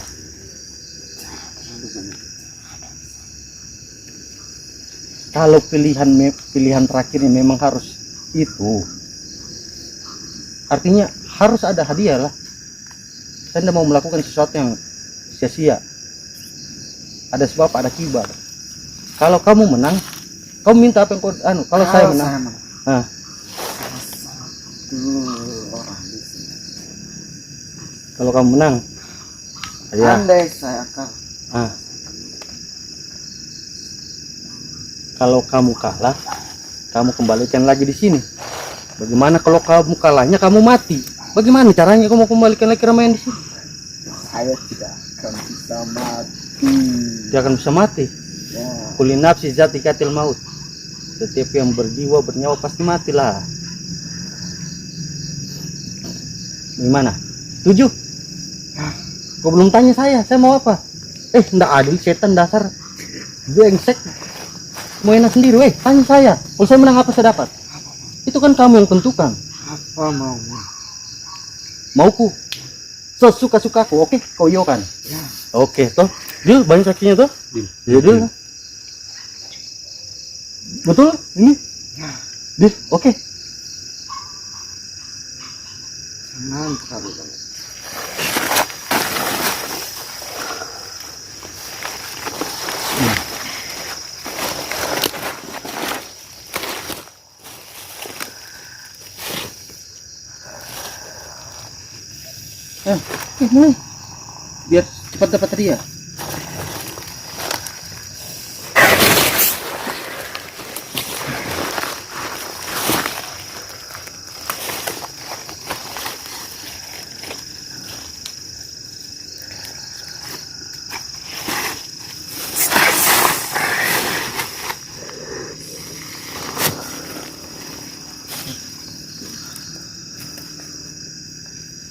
Kalau pilihan terakhir ini memang harus itu, artinya harus ada hadiah lah. Saya tidak mau melakukan sesuatu yang sia-sia. Ada sebab, ada akibat. Kalau kamu menang, kamu minta apa yang kau kalau saya menang. Nah, Orang di sini. kalau kamu menang, ya. Andai saya kalah, Kalau kamu kalah, kamu kembalikan lagi di sini. Bagaimana kalau kamu kalahnya kamu mati? Bagaimana caranya kamu kembalikan lagi ramayan di sini? saya tidak akan bisa mati. Dia akan bisa mati. Ya. Kulli nafsi zatikatil maut. Setiap yang berjiwa bernyawa pasti matilah. Gimana? Setuju? Kau belum tanya saya mau apa? Ndak adil, setan dasar. Brengsek. Mau enak sendiri, tanya saya. Kalau saya menang apa saya dapat? Itu kan kamu yang tentukan. Apa maumu? Mauku sesuka-sukaku, oke? Kau iya kan? Ya. Oke, toh. Deal, banyak kakinya toh? Iya, deal. Betul? Ini? Ya. Deal, oke. Jangan terlalu banyak. Mulai. Biar cepat dapat hadiah.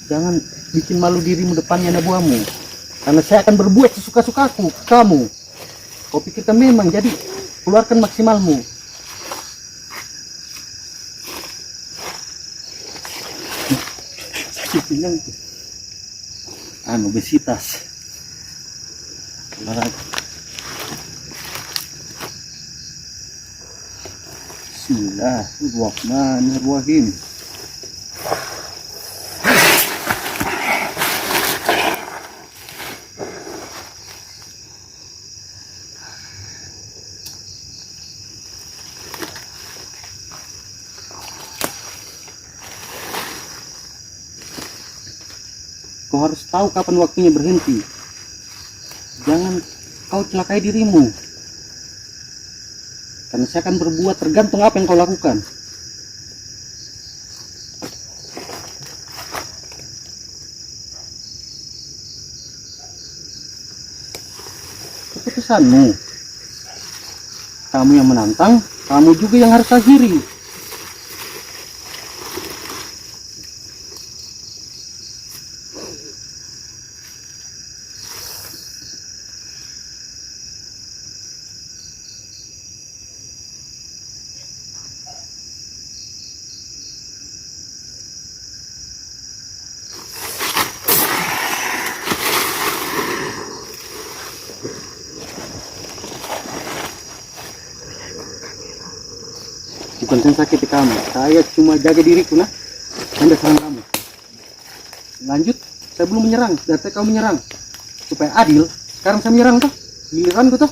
Jangan bikin malu dirimu depannya anak buahmu, karena saya akan berbuat sesuka-sukaku ke kamu. Kau pikirkan memang, jadi keluarkan maksimalmu. Sakit pinggang tuh. Obesitas. Olahraga. Bismillahirrahmanirrahim. Kau harus tahu kapan waktunya berhenti. Jangan kau celakai dirimu. Karena saya akan berbuat tergantung apa yang kau lakukan. Keputusanmu. Kamu yang menantang, kamu juga yang harus akhiri. Bukan saya sakiti kamu, saya cuma jaga diriku. Nah, Anda serang kamu. Lanjut, saya belum menyerang, dari kamu menyerang. Supaya adil, sekarang saya menyerang tuh. Giliranku tuh.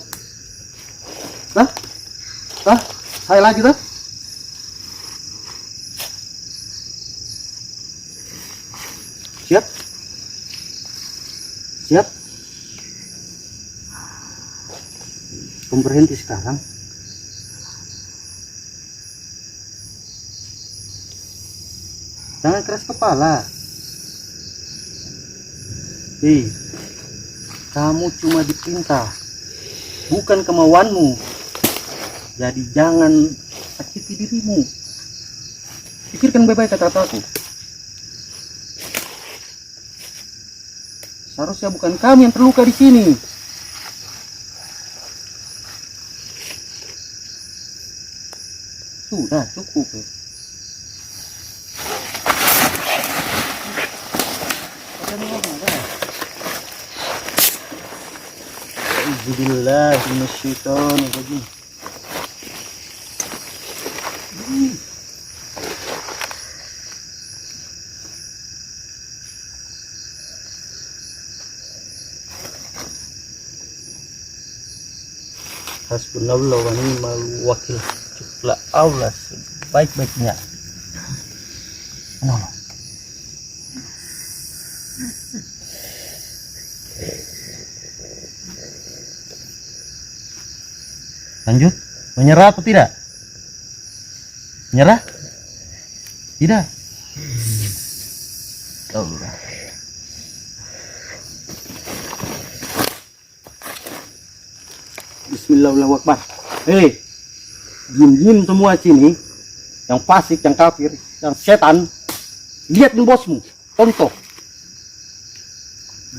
Saya lagi tuh. Siap? Siap? Kamu berhenti sekarang. Jangan keras kepala. Hei, kamu cuma diperintah, bukan kemauanmu. Jadi jangan sakiti dirimu. Pikirkan baik-baik kata-kataku. Seharusnya bukan kami yang terluka di sini. Sudah cukup. Alhamdulillah, minasyaitonirrajim. Hasbunallah wa ni'mal wakil. Cukuplah Allah sebaik-baiknya. No. Lanjut, menyerah atau tidak? Menyerah? Tidak. Allah. Bismillahirrahmanirrahim. Hei, diam-diam semua sini, yang fasik, yang kafir, yang setan, lihat nih bosmu, contoh.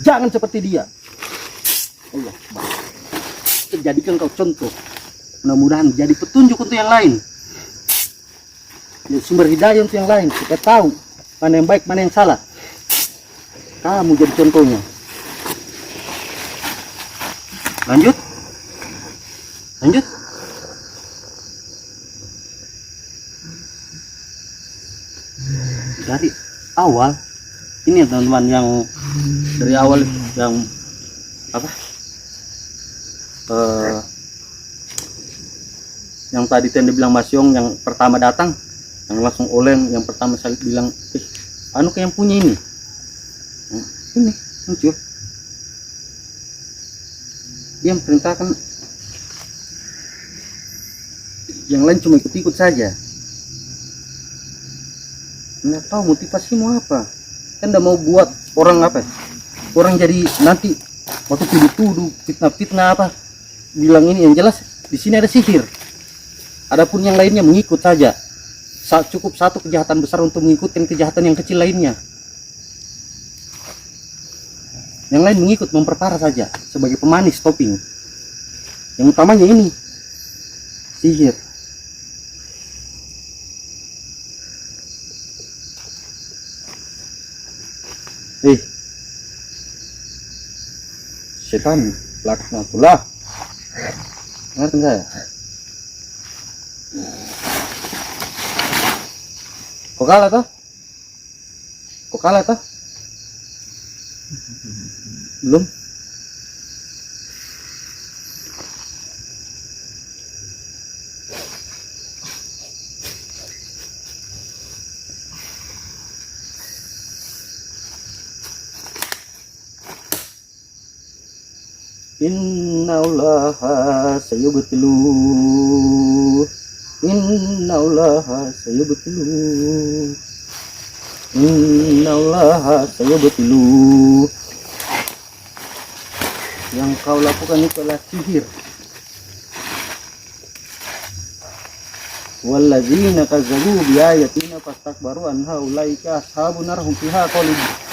Jangan seperti dia. Allah, jadikan kau contoh. Mudah-mudahan jadi petunjuk untuk yang lain, jadi sumber hidayah untuk yang lain. Kita tahu mana yang baik, mana yang salah. Kamu jadi contohnya. Lanjut. Lanjut. Dari awal ini ya teman-teman, yang dari awal yang apa? Yang tadi Tende bilang Mas Yong, yang pertama datang, yang langsung oleng, yang pertama saya bilang, anu kayak yang punya ini, ini muncul. Dia memperintahkan, yang lain cuma ikut-ikut saja. Nggak tahu motivasimu apa, kan udah mau buat orang apa, orang jadi nanti waktu tuduh-tuduh, fitnah-fitnah apa, bilang ini. Yang jelas di sini ada sihir. Adapun yang lainnya mengikut saja. Cukup satu kejahatan besar untuk mengikuti kejahatan yang kecil lainnya. Yang lain mengikut, memperparah saja sebagai pemanis topping. Yang utamanya ini sihir. Setan laknatullah. Ngerti saya? Kok kalah toh? Kok kalah toh? Belum. Innallaha sayubtilu. Innallaha sayubtilu. Innallaha sayubtilu. Yang kau lakukan itu adalah sihir. Walladzina kazzabu biayatina fastakbaru anha ulaika ashabun nar hum fiha khalidun.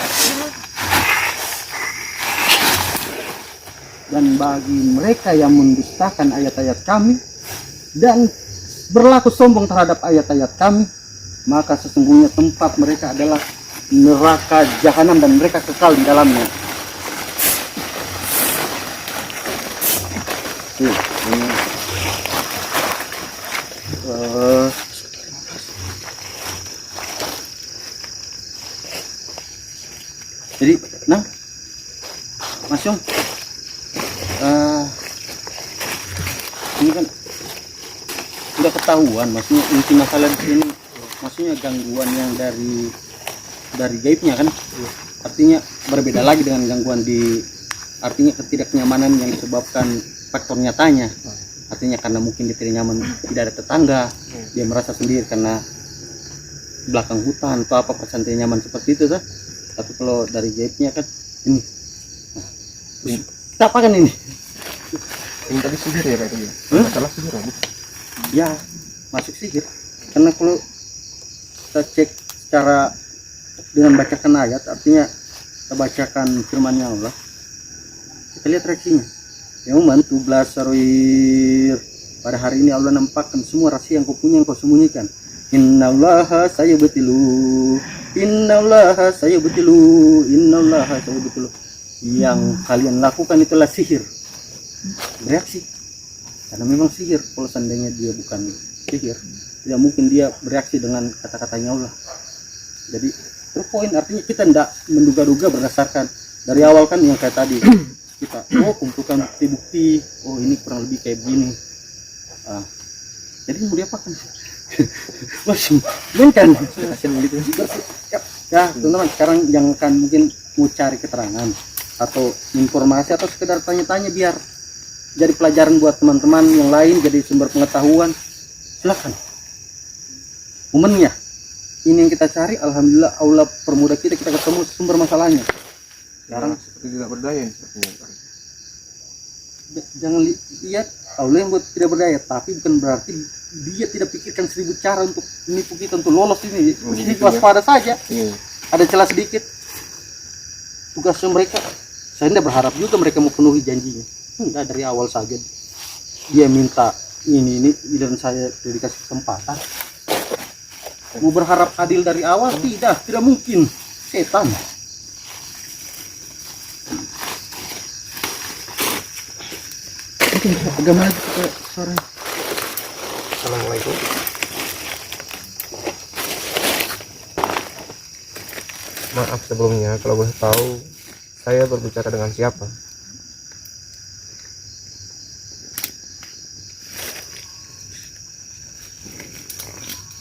Dan bagi mereka yang mendustakan ayat-ayat kami dan berlaku sombong terhadap ayat-ayat kami, maka sesungguhnya tempat mereka adalah neraka jahanam dan mereka kekal di dalamnya. Jadi, nah, Mas Yong, ini kan sudah ketahuan, maksudnya inti masalah di sini, maksudnya gangguan yang dari gaibnya kan, artinya berbeda lagi dengan gangguan di artinya ketidaknyamanan yang disebabkan faktor nyatanya. Artinya karena mungkin dia tidak nyaman, tidak ada tetangga, dia merasa sendiri karena belakang hutan atau apa, perasaan tidak nyaman seperti itu tuh. Tapi kalau dari gaibnya kan ini, kita apakan ini? Ini tadi sihir ya kayaknya. Masalah sihir ya? Ya masuk sihir, karena kalau kita cek secara dengan bacakan ayat, artinya kita bacakan firman-Nya Allah, kita lihat reaksinya. Yang membantu belas saruir pada hari ini Allah nampakkan semua rahasia yang kau punya, yang kau sembunyikan. Innallaha sayubtilu, innallaha sayubtilu, innallaha sayubtilu. Yang kalian lakukan itulah sihir. Bereaksi, karena memang sihir. Kalau seandainya dia bukan sihir, tidak mungkin dia bereaksi dengan kata-katanya Allah. Jadi itu poin, artinya kita tidak menduga-duga berdasarkan dari awal kan yang kayak tadi kita kumpulkan bukti-bukti, oh ini kurang lebih kayak begini. Jadi mau diapakan? Masih kan ya teman-teman, sekarang jangan mungkin mau cari keterangan atau informasi atau sekedar tanya-tanya biar jadi pelajaran buat teman-teman yang lain, jadi sumber pengetahuan, silakan. Momennya ini yang kita cari, alhamdulillah Allah permudah kita ketemu sumber masalahnya. Sekarang seperti tidak berdaya sepertinya. Jangan lihat Allah yang buat tidak berdaya, tapi bukan berarti dia tidak pikirkan 1000 cara untuk menipu kita untuk lolos ini. Jadi waspada saja. Ada celah sedikit. Tugasnya mereka, saya tidak berharap juga mereka mau penuhi janjinya. Enggak, dari awal saja dia minta ini dan saya dikasih kesempatan. Mau berharap adil dari awal, tidak mungkin. Setan. Mungkin agama lagi ke sore. Assalamualaikum. Maaf sebelumnya kalau boleh tahu saya berbicara dengan siapa?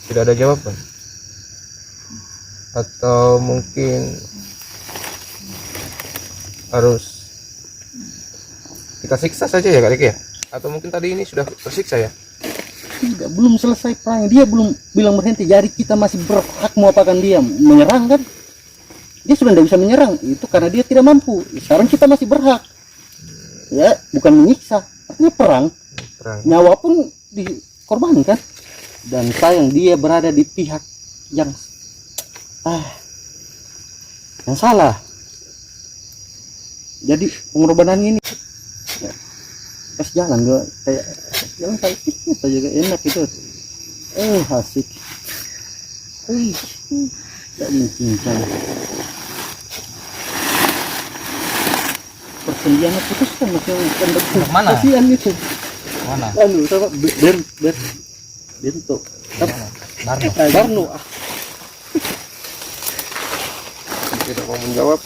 Tidak ada jawaban. Atau mungkin harus kita siksa saja ya kali ya? Atau mungkin tadi ini sudah tersiksa ya? Tidak, belum selesai perang, dia belum bilang berhenti, jadi kita masih berhak mau apakan dia menyerang kan? Dia sudah tidak bisa menyerang, itu karena dia tidak mampu. Sekarang kita masih berhak, ya bukan menyiksa, artinya perang. Nyawa pun dikorbankan, dan sayang dia berada di pihak yang salah. Jadi pengorbanan ini kasih jalan gue kayak jalan kayak kita juga enak itu, asik, tidak mungkin kan persendian putuskan masih mana? kasihan itu Mana? lalu sama bentuk Barno Tidak mau menjawab,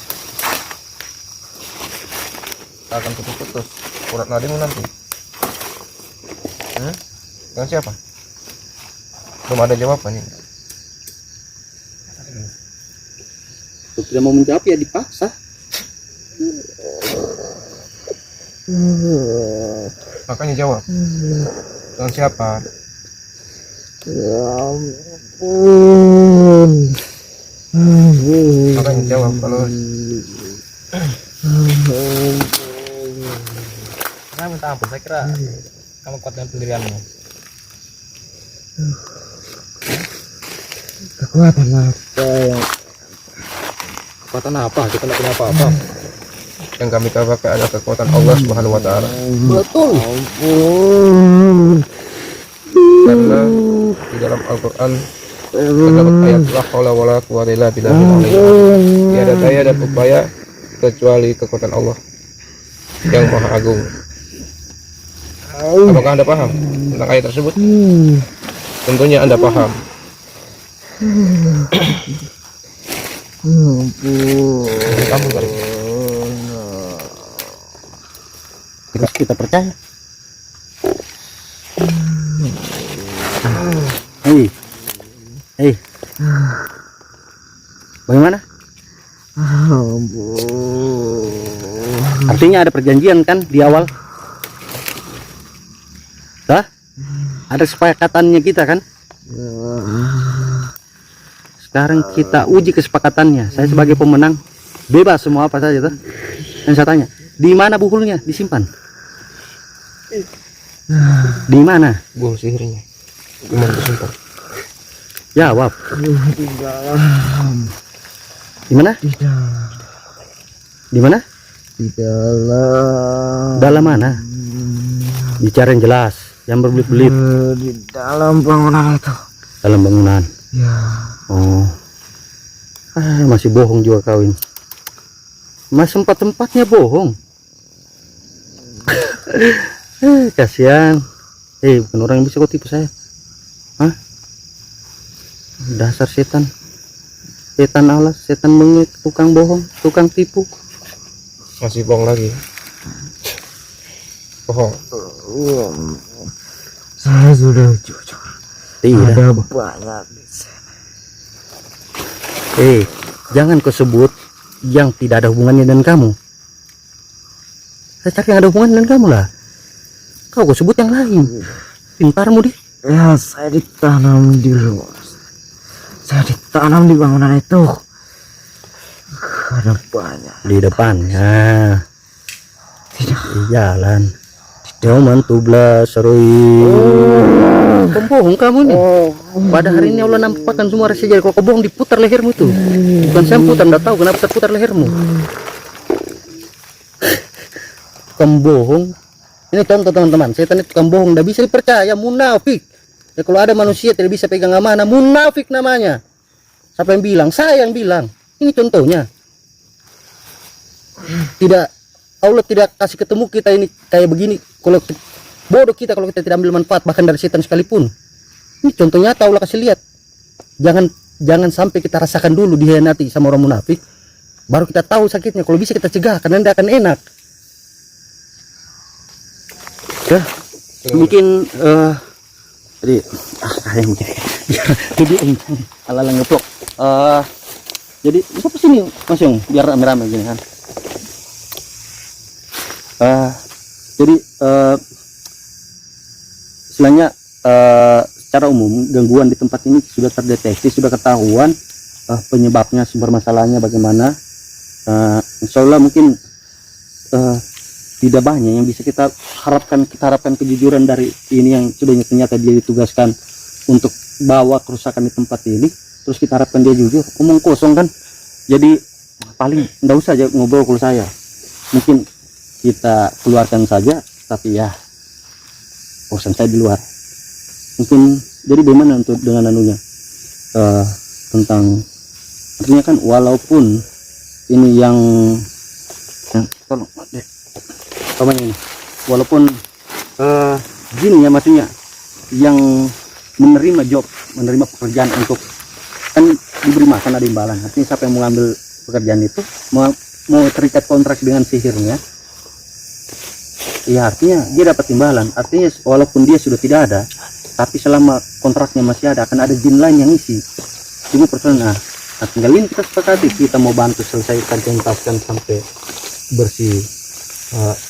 akan putus-putus urat nadimu nanti. Dengan siapa? Belum ada jawaban ini. tidak mau menjawab ya dipaksa. Makanya jawab. Dengan siapa? Makanya jawab kalau Saya minta ampun, saya kira kamu kuat dengan pendirianmu. Kekuatan apa yang Kekuatan apa? Kita tidak punya apa-apa. yang kami pakai adalah kekuatan Allah Subhanahu wa taala. Betul. Karena di dalam Al-Qur'an terdapat ayat la haula wala quwwata illa billahil aliyyil. Tiada daya dan upaya kecuali kekuatan Allah yang Maha Agung. Apakah Anda paham tentang ayat tersebut? Tentunya Anda paham. Kamu kali. Terus kita percaya. Hei, bagaimana? Artinya ada perjanjian kan di awal? Hah? Ada kesepakatannya kita kan? Sekarang kita uji kesepakatannya. Saya sebagai pemenang bebas semua apa saja tuh. Dan saya tanya, di mana buhulnya disimpan? Di mana? Buang sihirnya. Gimana disimpan? Jawab. Di mana? Di mana? Di dalam. Dalam mana? Bicara yang jelas, yang berbelit-belit. Di dalam bangunan itu. Dalam bangunan. Ya. Oh. Masih bohong juga kau ini. Mas sempat-sempatnya bohong. Kasihan. Bukan orang yang bisa kau tipu saya. Hah? Dasar setan. Setan alas, setan bengek, tukang bohong, tukang tipu. Masih bohong lagi. Bohong. Saya sudah jujur. Tidak. Ada banyak di sini. Jangan kau sebut yang tidak ada hubungannya dengan kamu. Saya cari yang ada hubungan dengan kamu lah. Kau sebut yang lain. Pintarmu deh. Ya, saya ditanam di luar. Saya ditanam di bangunan itu. Ada banyak. Di depannya. Tidak. Di jalan. Yoman 17 Saroi. Pembohong kamu nih. Pada hari ini Allah nampakkan semua rahasia. Jadi kalau kau bohong diputar lehermu itu. Bukan saya putar, enggak tahu kenapa saya putar lehermu. Kamu bohong. Ini contoh teman-teman. Setan itu tukang bohong, enggak bisa dipercaya, munafik. Ya kalau ada manusia tidak bisa pegang amanah, munafik namanya. Siapa yang bilang? Saya yang bilang. Ini contohnya. Tidak, Allah tidak kasih ketemu kita ini kayak begini. Kalau bodoh kita kalau kita tidak ambil manfaat bahkan dari setan sekalipun. Ini contohnya Allah kasih lihat. Jangan sampai kita rasakan dulu dihianati sama orang munafik, baru kita tahu sakitnya. Kalau bisa kita cegah karena tidak akan enak. Ya, mungkin jadi kayak mungkin jadi ala ngeplok. Jadi apa sini Mas Yung biar rame-rame gini kan. Jadi istilahnya secara umum gangguan di tempat ini sudah terdeteksi, sudah ketahuan penyebabnya, sumber masalahnya bagaimana. Insya Allah mungkin tidak banyak yang bisa kita harapkan kejujuran dari ini yang sudah ternyata dia ditugaskan untuk bawa kerusakan di tempat ini, terus kita harapkan dia jujur, omong kosong kan. Jadi paling enggak usah aja ngobrol kalau saya, mungkin kita keluarkan saja, tapi ya urusan saya di luar. Mungkin jadi bagaimana untuk dengan anunya tentang artinya kan walaupun ini yang tolong deh ini walaupun jin ya maksudnya yang menerima pekerjaan untuk kan diberi makan ada imbalan, artinya siapa yang mengambil pekerjaan itu mau terikat kontrak dengan sihirnya ya artinya dia dapat imbalan. Artinya walaupun dia sudah tidak ada, tapi selama kontraknya masih ada akan ada jin lain yang isi. Ini persoalan. Nah tinggal ini kita sepakati, kita mau bantu selesaikan tuntaskan sampai bersih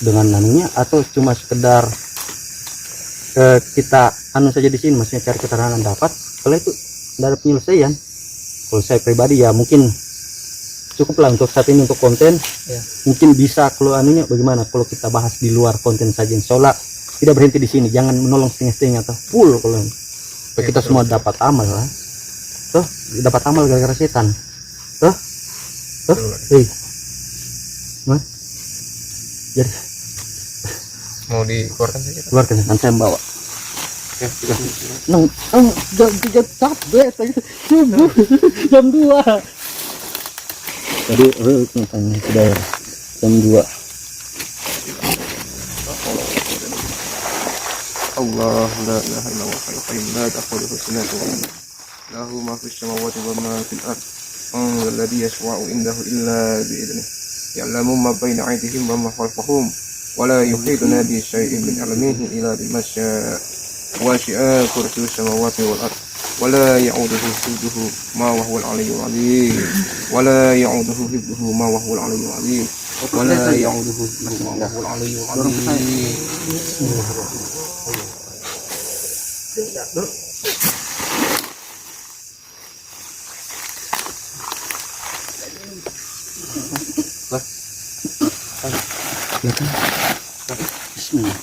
dengan anunya, atau cuma sekedar kita anu saja di sini, maksudnya cari keterangan dapat. Kalau itu tidak ada penyelesaian, kalau saya pribadi ya mungkin cukuplah untuk saat ini untuk konten ya. Mungkin bisa kalau anunya bagaimana kalau kita bahas di luar konten saja, insyaallah tidak berhenti di sini, jangan menolong setengah-setengah atau full kalau kita semua dapat amal lah. Tuh dapat amal gara-gara setan tuh jadi Mau dikeluarkan saja. keluarkan nanti saya bawa Ya, jam 2 tadi katanya sudah jam 2. Allah la ilaha illallah al-qayyum la ta'khudhuhu sinatun wa nawm lahu ma fis samawati wa ma fil ard man alladhi yashfa'u indahu illa bi idnihi ya'lamu ma baina aydihim wa ma khalfahum wa la yuhituna bi shay'in min ilmihi illa bima sha'a wa sha'a kursiyyu samawati wal ard ولا يعوده حفظه ما وهو العلي العظيم ولا يعوده حفظه ما وهو العلي العظيم ولا يعوده حفظه ما وهو العلي العظيم.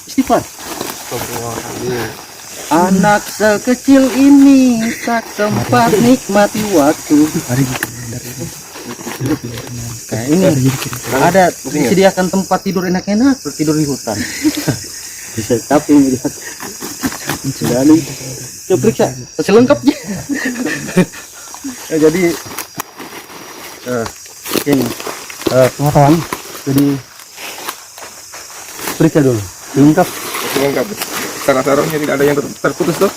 Istighfar. Anak sekecil ini tak sempat nikmati waktu. Kayak ini ada disediakan tempat tidur enak-enak, tidur di hutan. Bisa tapi melihat sudah nih. Coba periksa selengkapnya. Ya, jadi ini pengetahuan. Jadi periksa dulu lengkap. Lengkap. Saraf-sarafnya tidak ada yang terputus tuh.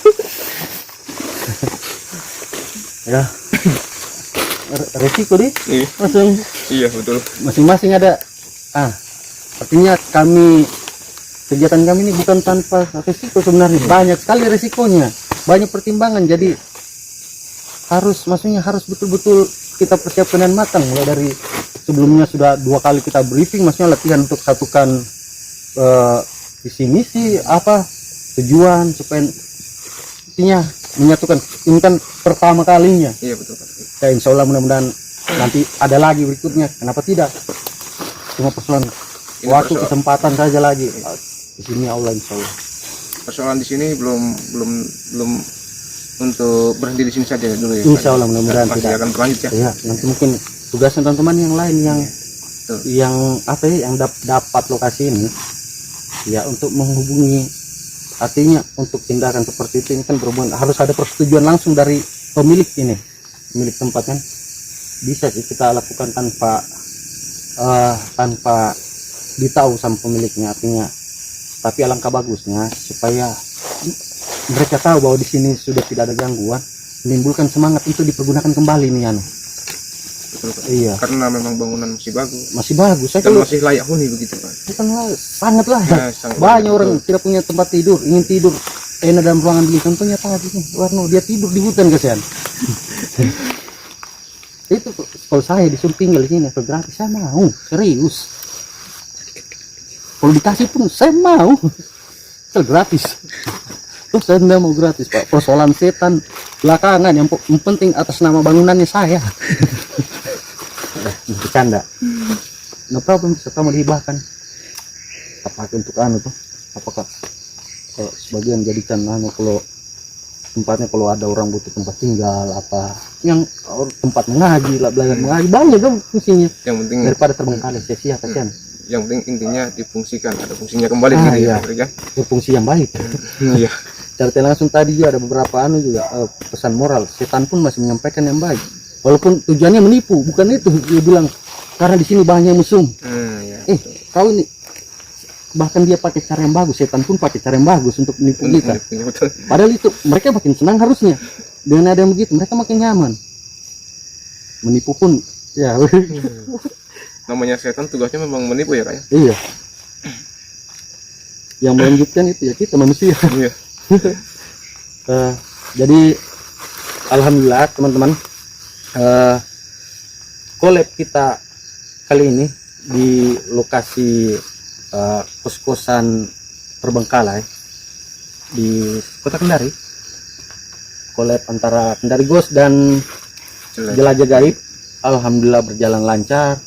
Ya. Resiko deh. Iya. Langsung Iya betul. masing-masing ada. Artinya kegiatan kami ini bukan tanpa resiko sebenarnya. Banyak sekali resikonya, banyak pertimbangan. Jadi harus betul-betul kita persiapkan dengan matang. Mulai dari sebelumnya sudah 2 kali kita briefing, maksudnya latihan untuk satukan visi misi apa tujuan supaya intinya menyatukan. Ini kan pertama kalinya. Iya betul. Ya, insya Allah mudah-mudahan nanti ada lagi berikutnya. Kenapa tidak? Cuma persoalan waktu kesempatan saja lagi. Di sini Allah insya Allah. Persoalan di sini belum untuk berhenti di sini saja dulu ya. Insya Allah mudah-mudahan masih tidak. akan berlanjut ya. Ya, nanti mungkin tugasnya teman-teman yang lain yang dapat lokasi ini ya untuk menghubungi, artinya untuk tindakan seperti itu ini kan berhubungan harus ada persetujuan langsung dari pemilik tempat kan. Bisa sih kita lakukan tanpa ditahu sama pemiliknya, artinya tapi alangkah bagusnya supaya mereka tahu bahwa di sini sudah tidak ada gangguan, menimbulkan semangat untuk dipergunakan kembali nih Betul, Pak. Iya. Karena memang bangunan masih bagus saya dan kalau masih layak huni begitu Pak. bukan sangat lah Ya, sangat banyak betul. orang tidak punya tempat tidur, ingin tidur enak dalam ruangan begini. Contohnya tadi nih Warno, dia tidur di hutan kasihan. Itu kalau saya disuruh tinggal di sini gratis saya mau, serius. Kalau dikasih pun saya mau, gratis. Terus saya tidak mau gratis Pak, persoalan setan belakangan, yang penting atas nama bangunannya saya. Bercanda. No problem, serta mau dihibahkan. Apakah untuk tuh? Apakah sebagian jadikan kalau tempatnya, kalau ada orang butuh tempat tinggal apa yang tempat mengaji lah, belajar mengaji, banyak dong fungsinya. Yang penting Daripada terbengkalai sia-sia kasihan. yang penting intinya difungsikan, ada fungsinya kembali Iya. ya. Berfungsi yang baik. Iya. Cara langsung tadi juga ada beberapa juga pesan moral. Setan pun masih menyampaikan yang baik. Walaupun tujuannya menipu, bukan itu. Dia bilang karena di sini banyak musuh. Ya. Kau ini bahkan dia pakai cara yang bagus. Setan pun pakai cara yang bagus untuk menipu kita. Betul. Padahal itu mereka makin senang harusnya. Dengan ada yang begitu, mereka makin nyaman. Menipu pun, ya. Namanya setan tugasnya memang menipu ya Kak ya. Iya. Yang melanjutkan itu ya kita manusia. Iya. Jadi alhamdulillah teman-teman, collab kita kali ini di lokasi kos-kosan Terbengkalai di Kota Kendari. Collab antara Kendari Ghost dan Jelajah Gaib alhamdulillah berjalan lancar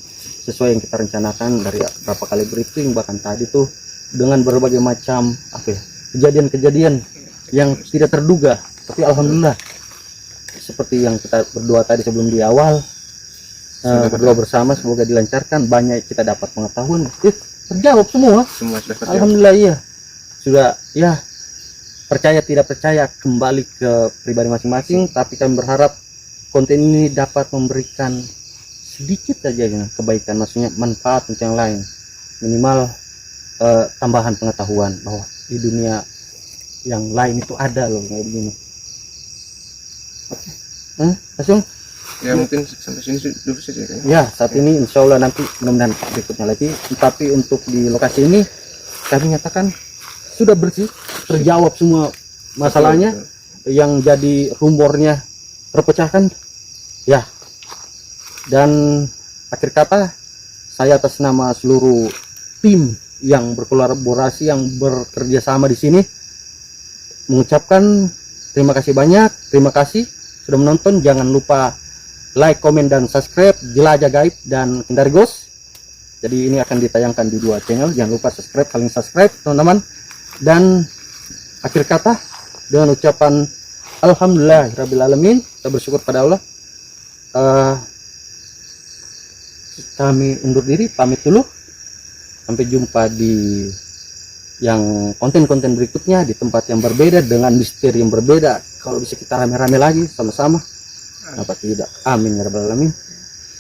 sesuai yang kita rencanakan dari beberapa kali briefing, bahkan tadi tuh dengan berbagai macam kejadian-kejadian yang tidak terduga, tapi alhamdulillah seperti yang kita berdoa tadi sebelum di awal, berdoa bersama semoga dilancarkan, banyak kita dapat pengetahuan, terjawab semua Semua sudah terjawab. alhamdulillah. Iya, sudah ya, percaya tidak percaya kembali ke pribadi masing-masing, tapi kami berharap konten ini dapat memberikan sedikit saja kebaikan, maksudnya manfaat untuk yang lain, minimal tambahan pengetahuan bahwa di dunia yang lain itu ada loh kayak begini. Oke, langsung Ya mungkin sampai sini dulu saja Kak. ya. Saat ini insya Allah nanti mudah-mudahan berikutnya lagi, tapi untuk di lokasi ini kami nyatakan sudah bersih, terjawab semua masalahnya. yang jadi rumornya terpecahkan. Ya, dan akhir kata saya atas nama seluruh tim yang berkolaborasi, yang bekerja sama di sini, mengucapkan terima kasih banyak. Terima kasih sudah menonton. Jangan lupa like, komen, dan subscribe Jelajah Gaib dan Kendari Ghost. Jadi ini akan ditayangkan di 2 channel. Jangan lupa subscribe, saling subscribe teman-teman. Dan akhir kata dengan ucapan alhamdulillahirabbil alamin, kita bersyukur pada Allah. Kami undur diri, pamit dulu. Sampai jumpa di yang konten-konten berikutnya, di tempat yang berbeda, dengan misteri yang berbeda. Kalau bisa kita rame-rame lagi sama-sama, kenapa tidak? Amin ya rabbal alamin.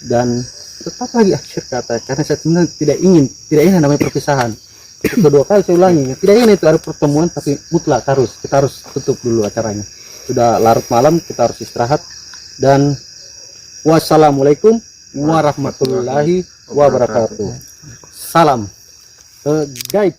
Dan tetap lagi akhir kata, karena saya sebenarnya tidak ingin namanya perpisahan. Kedua kali saya ulangi, tidak ingin itu ada pertemuan, tapi mutlak kita harus tutup dulu acaranya. Sudah larut malam, kita harus istirahat. Dan wassalamualaikum warahmatullahi wabarakatuh. Salam gaib.